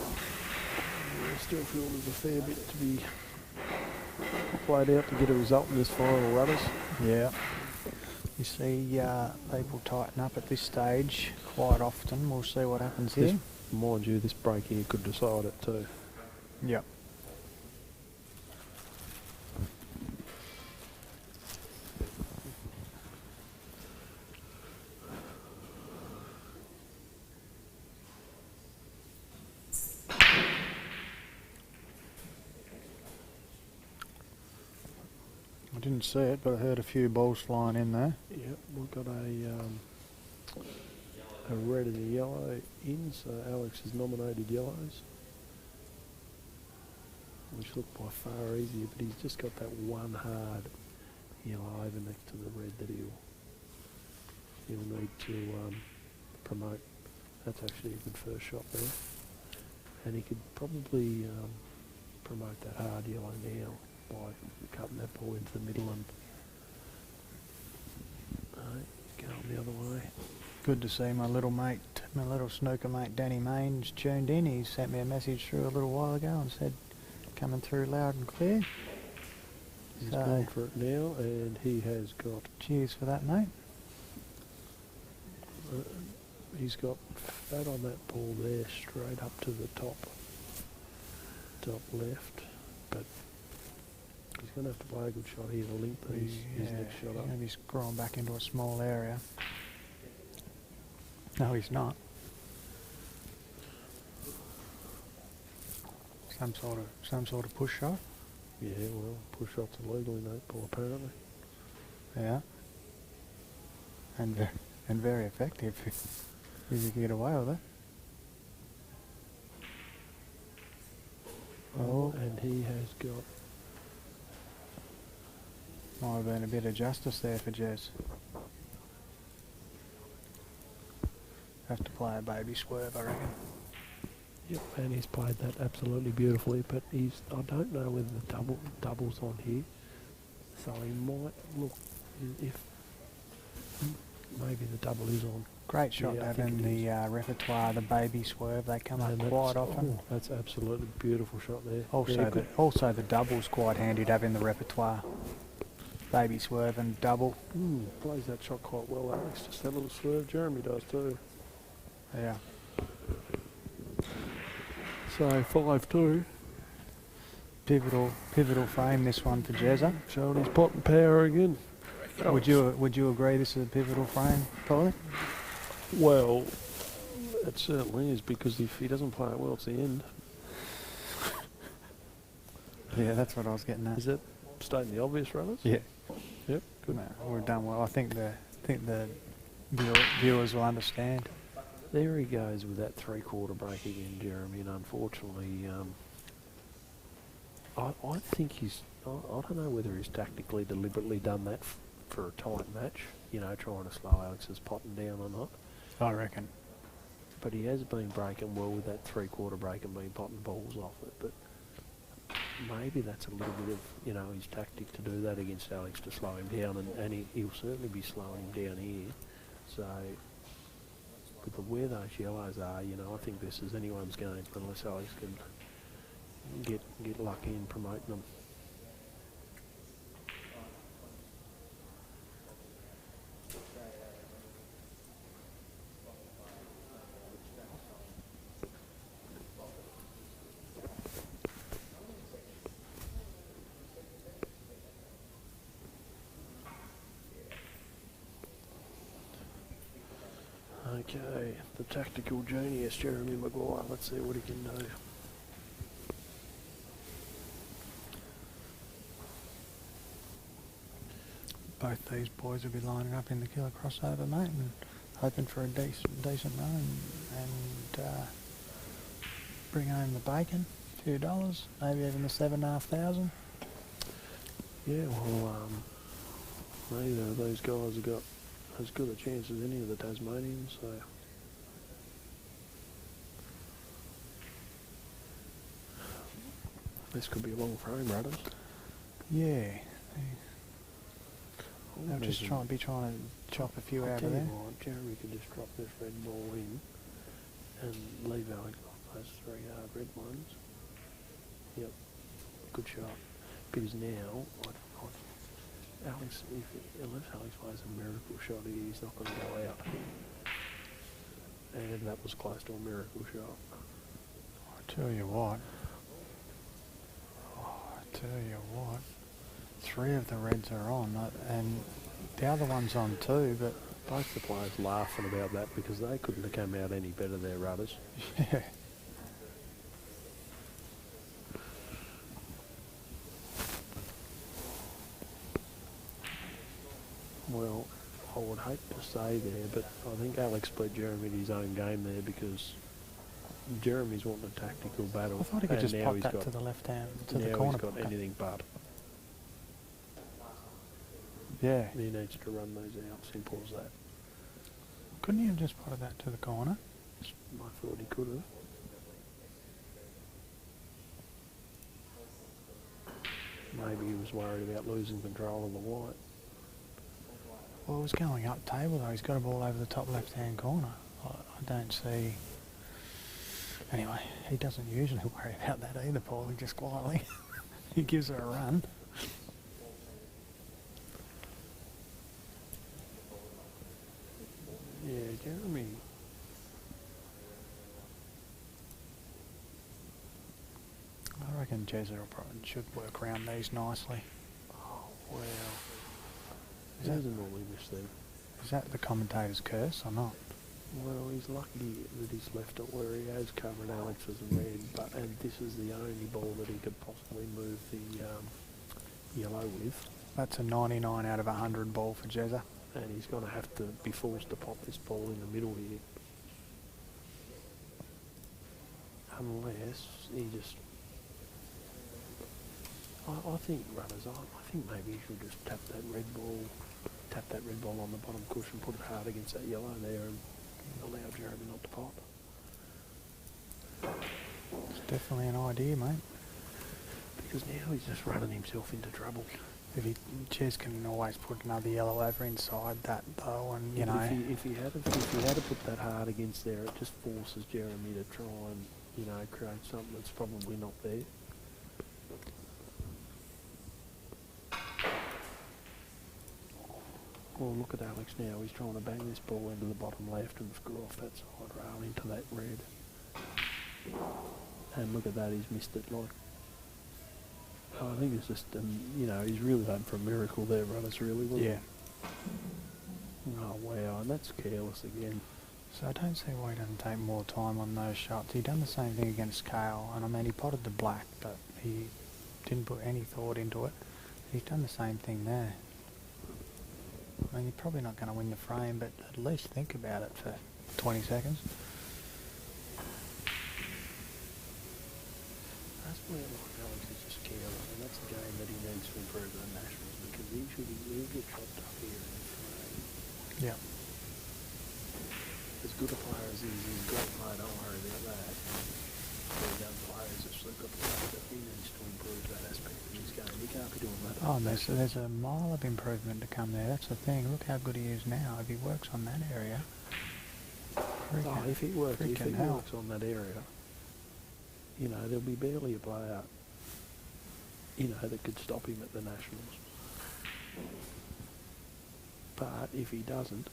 I still feel there's a fair bit to be played out to get a result in this final, Rudders. Yeah. You see, people tighten up at this stage quite often. We'll see what happens here. Mind you, this break here could decide it too. Yep. I didn't see it, but I heard a few balls flying in there. Yep, we've got a red and a yellow in, so Alex has nominated yellows, which look by far easier, but he's just got that one hard yellow over next to the red that he'll need to promote. That's actually a good first shot there, and he could probably promote that hard yellow now by cutting that ball into the middle and going the other way. Good to see my little snooker mate Danny Main's tuned in. He sent me a message through a little while ago and said, coming through loud and clear. He's So, gone for it now, and he has got. Cheers for that, mate. He's got fat on that ball there, straight up to the top left, but he's going to have to play a good shot here to link his next shot up. Maybe he's growing back into a small area. No, he's not. Some sort of push shot. Yeah, well, push shots are legal in that ball apparently. Yeah. And very effective if you can get away with it. Oh, and he has got. Might have been a bit of justice there for Jez. Have to play a baby swerve, I reckon. Yep, and he's played that absolutely beautifully, but I don't know whether the double's on here, so he might look if maybe the double is on. Great shot Yeah, I having think the repertoire, the baby swerve. They come up And quite often. Oh, that's absolutely beautiful shot there. Also, Yeah, also the double's quite handy to have in the repertoire. Baby swerve and double. Plays that shot quite well, Alex. Just that little swerve. Jeremy does too. Yeah. So 5-2. Pivotal frame this one for Jezza. Showing his pot and power again. Would you agree this is a pivotal frame, Polly? Well, it certainly is, because if he doesn't play it well, it's the end. Yeah, that's what I was getting at. Is that stating the obvious, runners? Yeah. Yep. Good. No, we're done well. I think the viewers will understand. There he goes with that three-quarter break again, Jeremy, and unfortunately, I think I don't know whether he's tactically deliberately done that for a tight match, trying to slow Alex's potting down or not. I reckon. But he has been breaking well with that three-quarter break and been potting balls off it. But maybe that's a little bit of, his tactic to do that against Alex, to slow him down, and he'll certainly be slowing him down here. So, with where those yellows are, I think this is anyone's game unless Alex can get lucky in promoting them. Okay, the tactical genius, Jeremy Maguire. Let's see what he can do. Both these boys will be lining up in the killer crossover, mate, and hoping for a decent run and bring home the bacon, a few dollars, maybe even the $7,500. Yeah, well, neither of those guys have got as good a chance as any of the Tasmanians, so. This could be a long frame, Rudders. Yeah. They'll just trying to chop a few out of there. What, Jeremy could just drop this red ball in and leave Alex off those three hard red ones. Yep, good shot. Because now, Alex, unless Alex plays a miracle shot, he's not going to go out. And that was close to a miracle shot. I tell you what. 3 of the reds are on, and the other one's on too, but Both the players laughing about that because they couldn't have come out any better, their rudders. yeah. say there, but I think Alex split Jeremy to his own game there because Jeremy's wanting a tactical battle. I thought he could and just now pop he's that got, to the left hand, to now the corner he's got pocket. anything but. Yeah. He needs to run those out, simple as that. Couldn't he have just potted that to the corner? I thought he could have. Maybe he was worried about losing control of the white. Well, it was going up table though. He's got a ball over the top left-hand corner. I don't see... Anyway, he doesn't usually worry about that either, Paul. He just quietly... he gives her a run. Yeah, Jeremy. I reckon Jezza should work around these nicely. Oh, wow. Is He that- doesn't normally miss them. Is that the commentator's curse or not? Well, he's lucky that he's left it where he has covered Alex's red, and this is the only ball that he could possibly move the yellow with, That's a 99 out of 100 ball for Jezza. and he's going to have to be forced to pop this ball in the middle here. Unless he just... I think, runners, I think maybe he should just tap that red ball on the bottom cushion, put it hard against that yellow there, and allow Jeremy not to pop. It's definitely an idea, mate. Because now he's just running himself into trouble. If he, Jez can always put another yellow over inside that though, and you But know. if he had to put that hard against there, it just forces Jeremy to try and, you know, create something that's probably not there. Well, look at Alex now. He's trying to bang this ball into the bottom left and screw off that side rail into that red. And look at that, he's missed it. Like, I think it's just, you know, he's really hoping for a miracle there, runners, really, wasn't Yeah. he? Oh, wow, and that's careless again. So I don't see why he doesn't take more time on those shots. He done the same thing against Kale, and I mean he potted the black, but he didn't put any thought into it. He's done the same thing there. I mean, you're probably not going to win the frame, but at least think about it for 20 seconds. That's where like Alex is just careless, and that's a game that he needs to improve at the Nationals because he'll get chopped up here in the frame. Yeah. As good a player as he is, he's a great player, don't worry about that. The young players have still got the play, but he needs to improve that aspect of his game. He can't be doing that. Oh, there's a mile of improvement to come there. That's the thing. Look how good he is now. If he works on that area, If he works hell. on that area, you know, there'll be barely a player, you know, that could stop him at the Nationals. But if he doesn't,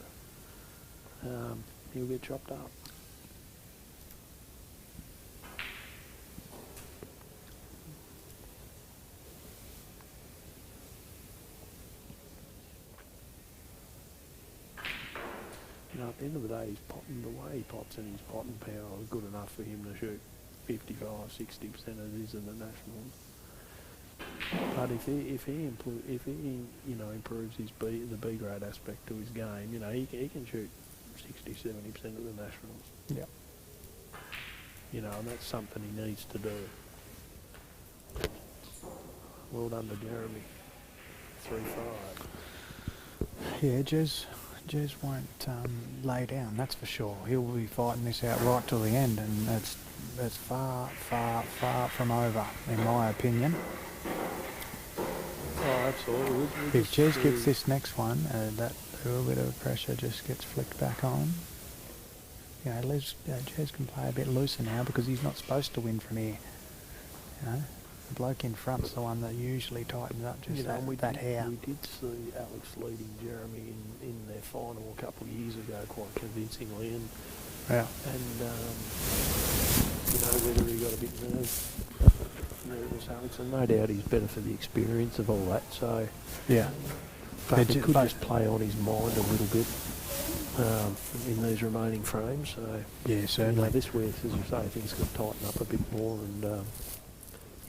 he'll get chopped up. You know, at the end of the day, the way he pots and his potting power is good enough for him to shoot 55, 60% of his in the Nationals. But if he you know, improves his the B grade aspect to his game, you know, he can shoot 60, 70% of the Nationals. Yeah. You know, and that's something he needs to do. Well done to Jeremy. 3-5. Yeah, Jez won't lay down, that's for sure. He'll be fighting this out right till the end, and that's far, far, far from over, in my opinion. Oh, absolutely. If Jez gets this next one, that little bit of pressure just gets flicked back on. You know, Jez can play a bit looser now because he's not supposed to win from here. You know, the bloke in front's the one that usually tightens up just that hair. We did see Alex leading Jeremy in their final a couple of years ago quite convincingly, and Yeah. you know, whether he got a bit nervous Alex, and no doubt he's better for the experience of all that. So Yeah. but he could just play on his mind a little bit in these remaining frames. So Yeah, you certainly. know, this week, as you say, things could tighten up a bit more, and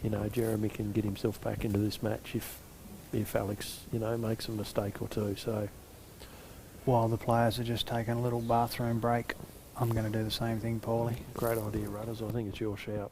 you know, Jeremy can get himself back into this match if Alex, you know, makes a mistake or two. So while the players are just taking a little bathroom break, I'm going to do the same thing, Paulie. Great idea, Rudders. I think it's your shout.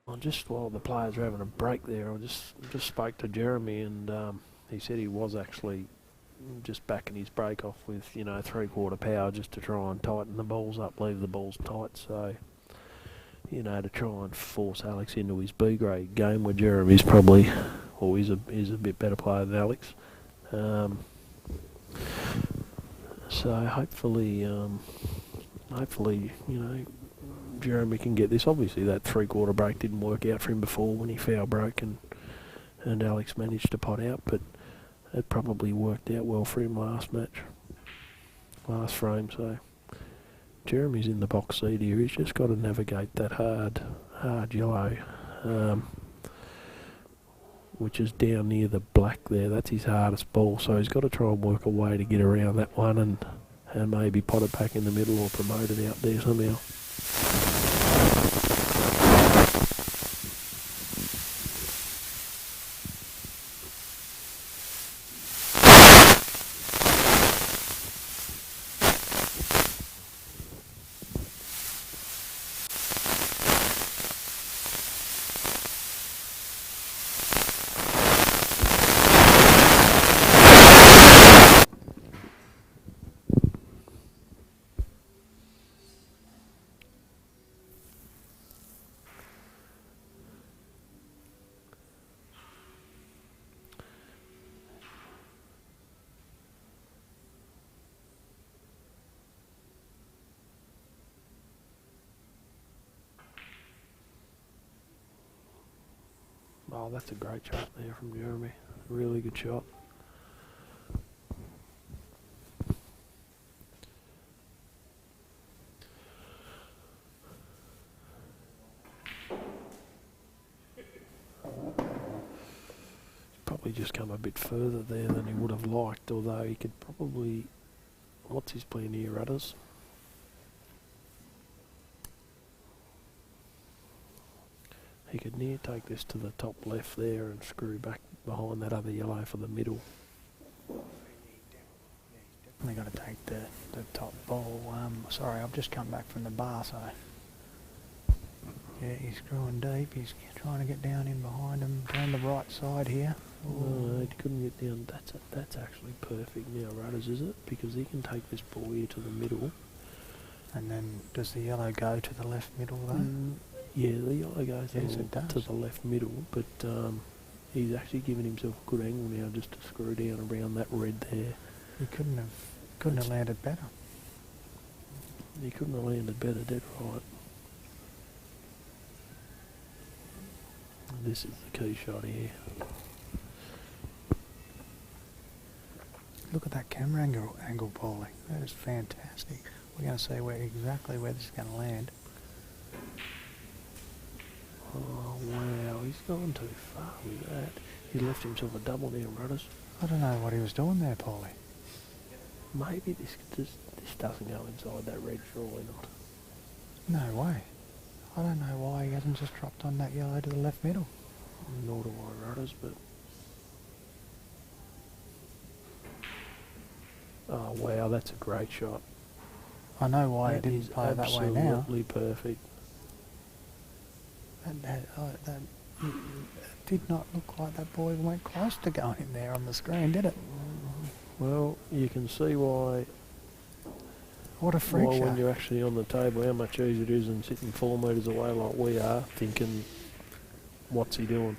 Well, just while the players are having a break there, I just spoke to Jeremy, and he said he was actually just backing his break off with 3/4 power just to try and tighten the balls up, leave the balls tight. So to try and force Alex into his B grade game, where Jeremy's probably, or he's a bit better player than Alex. So hopefully, Jeremy can get this. Obviously, that 3/4 break didn't work out for him before when he foul broke and Alex managed to pot out, but it probably worked out well for him last frame. So Jeremy's in the box seat here. He's just got to navigate that hard yellow, which is down near the black there. That's his hardest ball. So he's got to try and work a way to get around that one and maybe pot it back in the middle or promote it out there somehow. Oh, that's a great shot there from Jeremy. Really good shot. Probably just come a bit further there than he would have liked, although he could probably... What's his plan here, Rudders? He could near take this to the top left there and screw back behind that other yellow for the middle. Definitely got to take the top ball. Sorry, I've just come back from the bar, so... Yeah, he's screwing deep. He's trying to get down in behind him, down the right side here. No, he couldn't get down. That's actually perfect now, Rudders, is it? Because he can take this ball here to the middle. And then does the yellow go to the left middle though? Yeah, the yellow goes yes, to the left middle, but he's actually given himself a good angle now just to screw down around that red there. He couldn't have landed better. He couldn't have landed better, dead right. This is the key shot here. Look at that camera angle, Paulie. That is fantastic. We're going to see exactly where this is going to land. he's gone too far with that. He left himself a double now, Rudders. I don't know what he was doing there, Paulie. Maybe this doesn't go inside that red, surely not. No way. I don't know why he hasn't just dropped on that yellow to the left middle. Nor do I, Rudders, but... Oh, wow, that's a great shot. I know why That he is didn't play that way now. absolutely perfect. That did not look like that ball even went close to going in there on the screen, did it? Well, you can see why... What a freak Well, show. when you're actually on the table, how much easier it is than sitting 4 metres away like we are, thinking, what's he doing?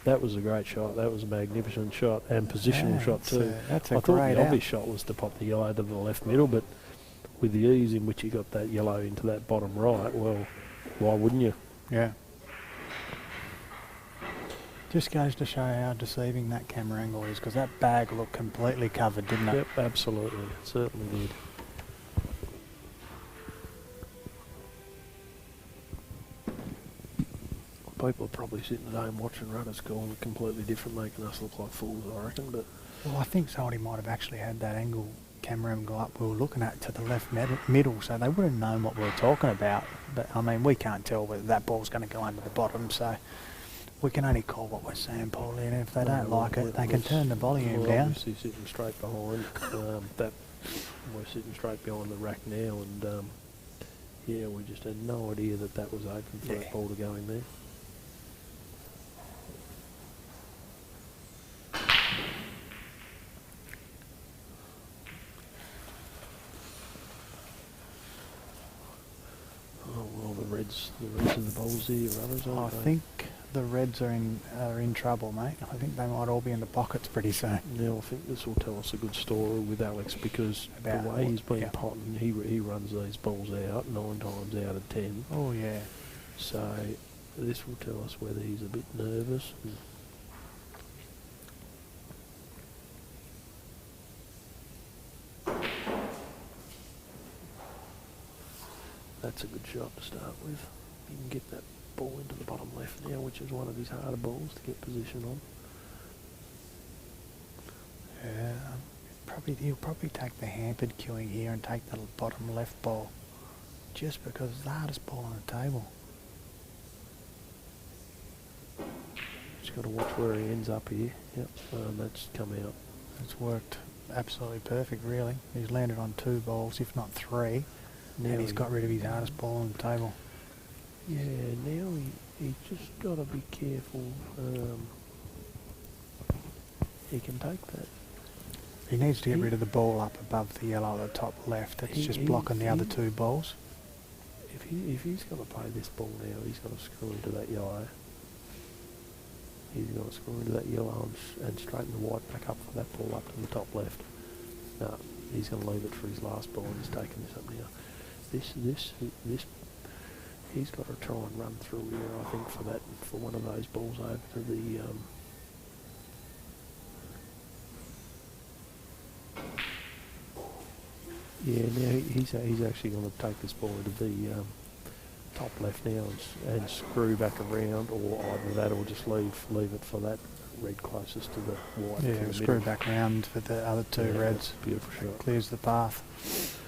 That was a great shot. That was a magnificent shot and positional Yeah, shot too. That's I a thought great the out. obvious shot was to pop the yellow to the left middle, but with the ease in which he got that yellow into that bottom right, well, why wouldn't you? Yeah. Just goes to show how deceiving that camera angle is, because that bag looked completely covered, didn't it? Yep, absolutely. It certainly did. People are probably sitting at home watching runners calling it completely different, making us look like fools, I reckon, but... Well, I think somebody might have actually had that angle, camera angle up we were looking at to the left middle, so they would have known what we were talking about. But, I mean, we can't tell whether that ball's going to go under the bottom, so we can only call what we're saying, Paulie, and if they don't like it, they can turn the volume we're down. Obviously sitting straight behind that. We're sitting straight behind the rack now, and yeah, we just had no idea that that was open for that ball to go in there. Oh well, the Reds of the balls here, runners, I aren't they? think the Reds are in trouble, mate. I think they might all be in the pockets pretty soon. Now I think this will tell us a good story with Alex, because About the way he's been yeah. potting, he runs these balls out 9 times out of 10. Oh, yeah. So this will tell us whether he's a bit nervous. That's a good shot to start with. You can get that ball into the bottom left now, which is one of his harder balls to get position on. Yeah, he'll probably take the hampered queuing here and take the bottom left ball, just because it's the hardest ball on the table. Just got to watch where he ends up here. Yep, that's come out. It's worked absolutely perfect, really. He's landed on 2 balls, if not 3, Now and he's got rid of his hardest ball on the table. Yeah, now he just got to be careful. He can take that. He needs to get rid of the ball up above the yellow at the top left. It's just blocking the other 2 balls. If he's got to play this ball now, he's got to screw into that yellow. He's got to screw into that yellow and straighten the white back up for that ball up to the top left. No, he's going to leave it for his last ball, and he's taking this up now. This, he's got to try and run through here, I think, for one of those balls over to the... Yeah, now he's actually going to take this ball into the top left now and screw back around, or either that or just leave it for that red closest to the white. Yeah, in the screw middle. back around for the other 2 Yeah, Reds. that's a beautiful shot. Clears the path.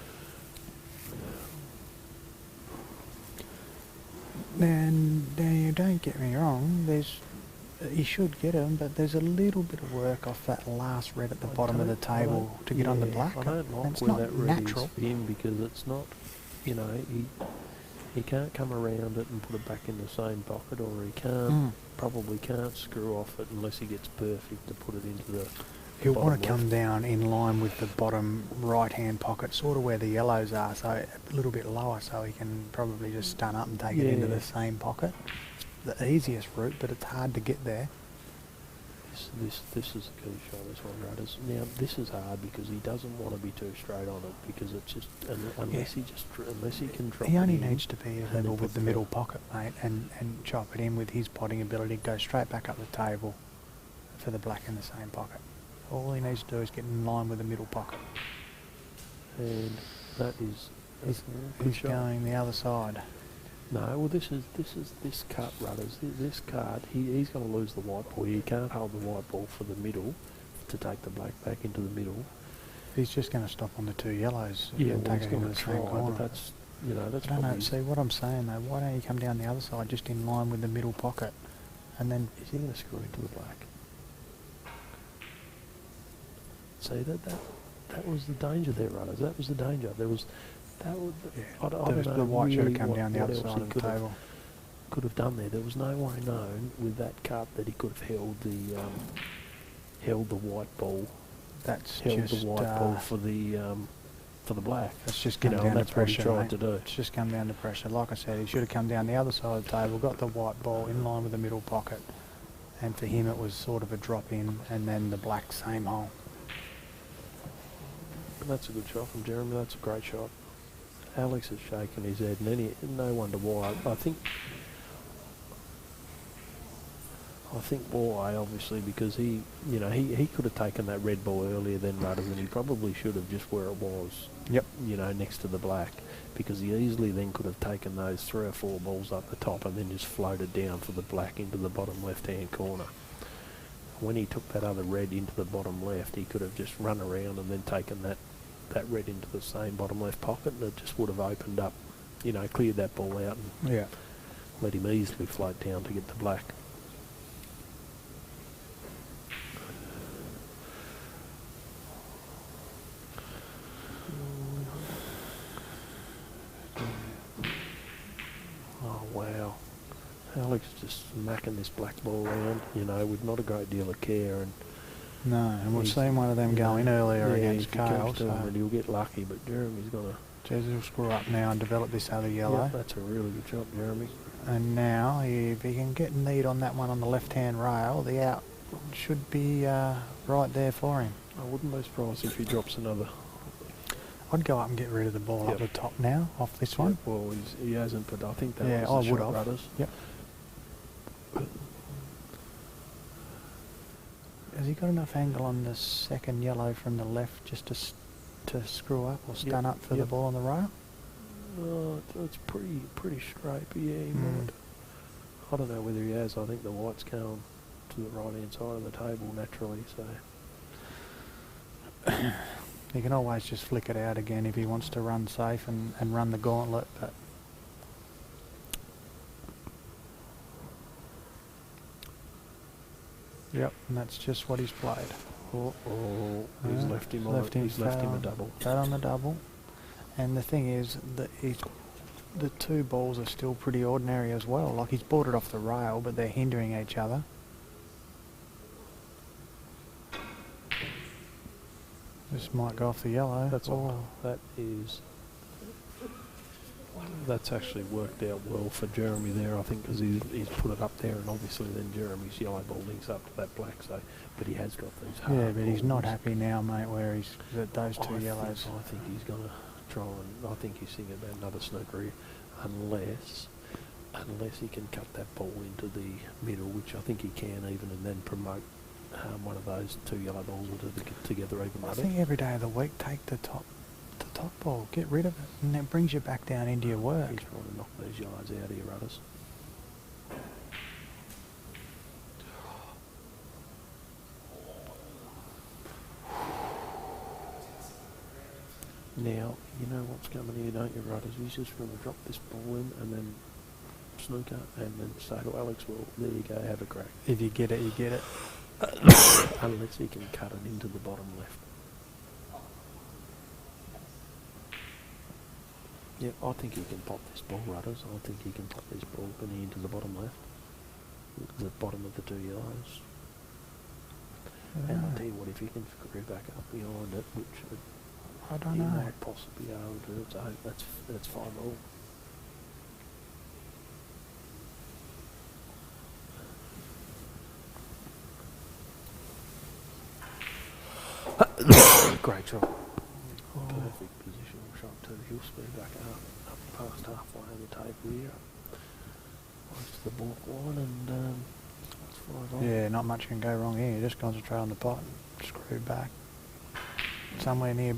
And don't get me wrong, he should get him, but there's a little bit of work off that last red at the bottom of the table to get on the black. I don't like It's where not that red natural. is for him, because it's not, he can't come around it and put it back in the same pocket, or he probably can't screw off it unless he gets perfect to put it into the He'll want bottom to come down in line with the bottom right-hand pocket, sort of where the yellows are, so a little bit lower, so he can probably just stun up and take it into the same pocket. It's the easiest route, but it's hard to get there. This is a key shot, this one, Rudders. Now, this is hard because he doesn't want to be too straight on it, because it's just, unless he can drop He it only in needs to be and level then with put the middle pocket, mate, and chop it in with his potting ability, go straight back up the table for the black in the same pocket. All he needs to do is get in line with the middle pocket. And that is a good He's shot. going the other side. No, well, this cut, Rudders. This card, he's going to lose the white ball. He can't hold the white ball for the middle to take the black back into the middle. He's just going to stop on the 2 yellows. Yeah, and well, take he's it into going the to same try, corner. but that's, that's I don't know. probably... See what I'm saying though. Why don't you come down the other side, just in line with the middle pocket, and then Is he going to screw into the black? See, that was the danger there, Rudders. That was the danger. There was... That was, I don't know the white should really have come what down the other else side he of the could have- table. could have done there. There was no way known with that cut that he could have held the white ball, That's held just the white ball for the black. that's just You come know, down and to that's what he pressure, tried mate. to do. It's just come down to pressure. Like I said, he should have come down the other side of the table, got the white ball in line with the middle pocket, and for him it was sort of a drop in, and then the black same hole. That's a good shot from Jeremy. That's a great shot. Alex is shaking his head, and no wonder why. I think why, obviously, because he could have taken that red ball earlier than Rudders, and he probably should have just where it was. Yep. Next to the black, because he easily then could have taken those 3 or 4 balls up the top and then just floated down for the black into the bottom left-hand corner. When he took that other red into the bottom left, he could have just run around and then taken that red into the same bottom left pocket, and it just would have opened up, cleared that ball out and Yeah. let him easily float down to get the black. Oh wow, Alex just smacking this black ball around, with not a great deal of care, and No, and we've he's- seen one of them go in earlier against if he comes Kale, to so him, and he'll get lucky, but Jeremy's gonna... Jez will screw up now and develop this other yellow. Yeah, that's a really good shot, Jeremy. And now, if he can get need on that one on the left-hand rail, the out should be right there for him. I wouldn't be surprised if he drops another. I'd go up and get rid of the ball up Yep. the top now, off this one. Well, he hasn't, but I think that Yeah, was I the would shot, have. Rudders. Yep. Has he got enough angle on the second yellow from the left just to screw up or stun up for the yep. ball on the rail? It's pretty straight, but yeah, he might. I don't know whether he has. I think the white's going to the right-hand side of the table naturally, so... He can always just flick it out again if he wants to run safe and run the gauntlet, but... Yep, and that's just what he's played. He's left him on he's left him a double. Fat on the double. And the thing is, the 2 balls are still pretty ordinary as well. Like, he's brought it off the rail, but they're hindering each other. This might go off the yellow. That's that's actually worked out well for Jeremy there, I think, because he's put it up there, and obviously then Jeremy's yellow ball links up to that black. So, but he has got these hard Yeah, but he's not balls. happy now, mate, where he's at those 2 yellows. I think he's gonna try and. I think he's thinking about another snooker here, unless he can cut that ball into the middle, which I think he can even, and then promote one of those 2 yellow balls to get together even I better. think every day of the week, take the top ball, get rid of it, and it brings you back down into your work. He's trying to knock these yellows out here, Rudders. Now, you know what's coming here, don't you, Rudders? He's just going to drop this ball in and then snooker and then say to Alex, well, there you go, have a crack. If you get it, you get it. Unless he can cut it into the bottom left. Yeah, I think he can pop this ball, Rudders. I think he can pop this ball into the bottom left. The bottom of the 2 yellows. And I'll tell you what, if he can screw back up behind it, which I don't he know. might possibly be able to do it, so that's 5 all. Great shot. Perfect positional shot too. He'll speed back up past halfway of the table here. Close to the balk line, and that's 5 all. Yeah, not much can go wrong here. Just concentrate on the pot. Screw back. Somewhere near.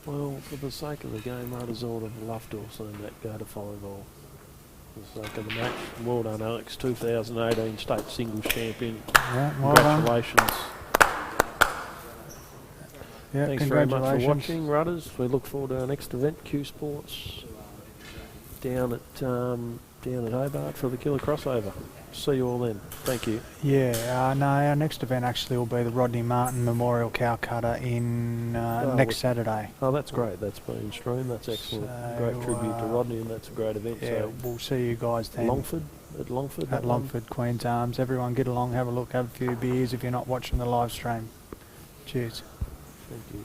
Well, for the sake of the game, I'd have sort of loved to have seen that go to 5-all. For the sake of the match. Well done, Alex. 2018 state singles champion. Yeah, well done. Congratulations. Yeah, Thanks very much for congratulations. watching, Rudders. We look forward to our next event, Q Sports, down at Hobart for the Killer Crossover. See you all then. Thank you. Yeah, no, our next event actually will be the Rodney Martin Memorial Cow Cutter in next Saturday. Oh, that's great. That's been streamed. That's excellent. So, Great tribute to Rodney, and that's a great event. Yeah, So we'll see you guys then. Longford? At Longford? At that one? Longford, Queen's Arms. Everyone get along, have a look, have a few beers if you're not watching the live stream. Cheers. Thank you.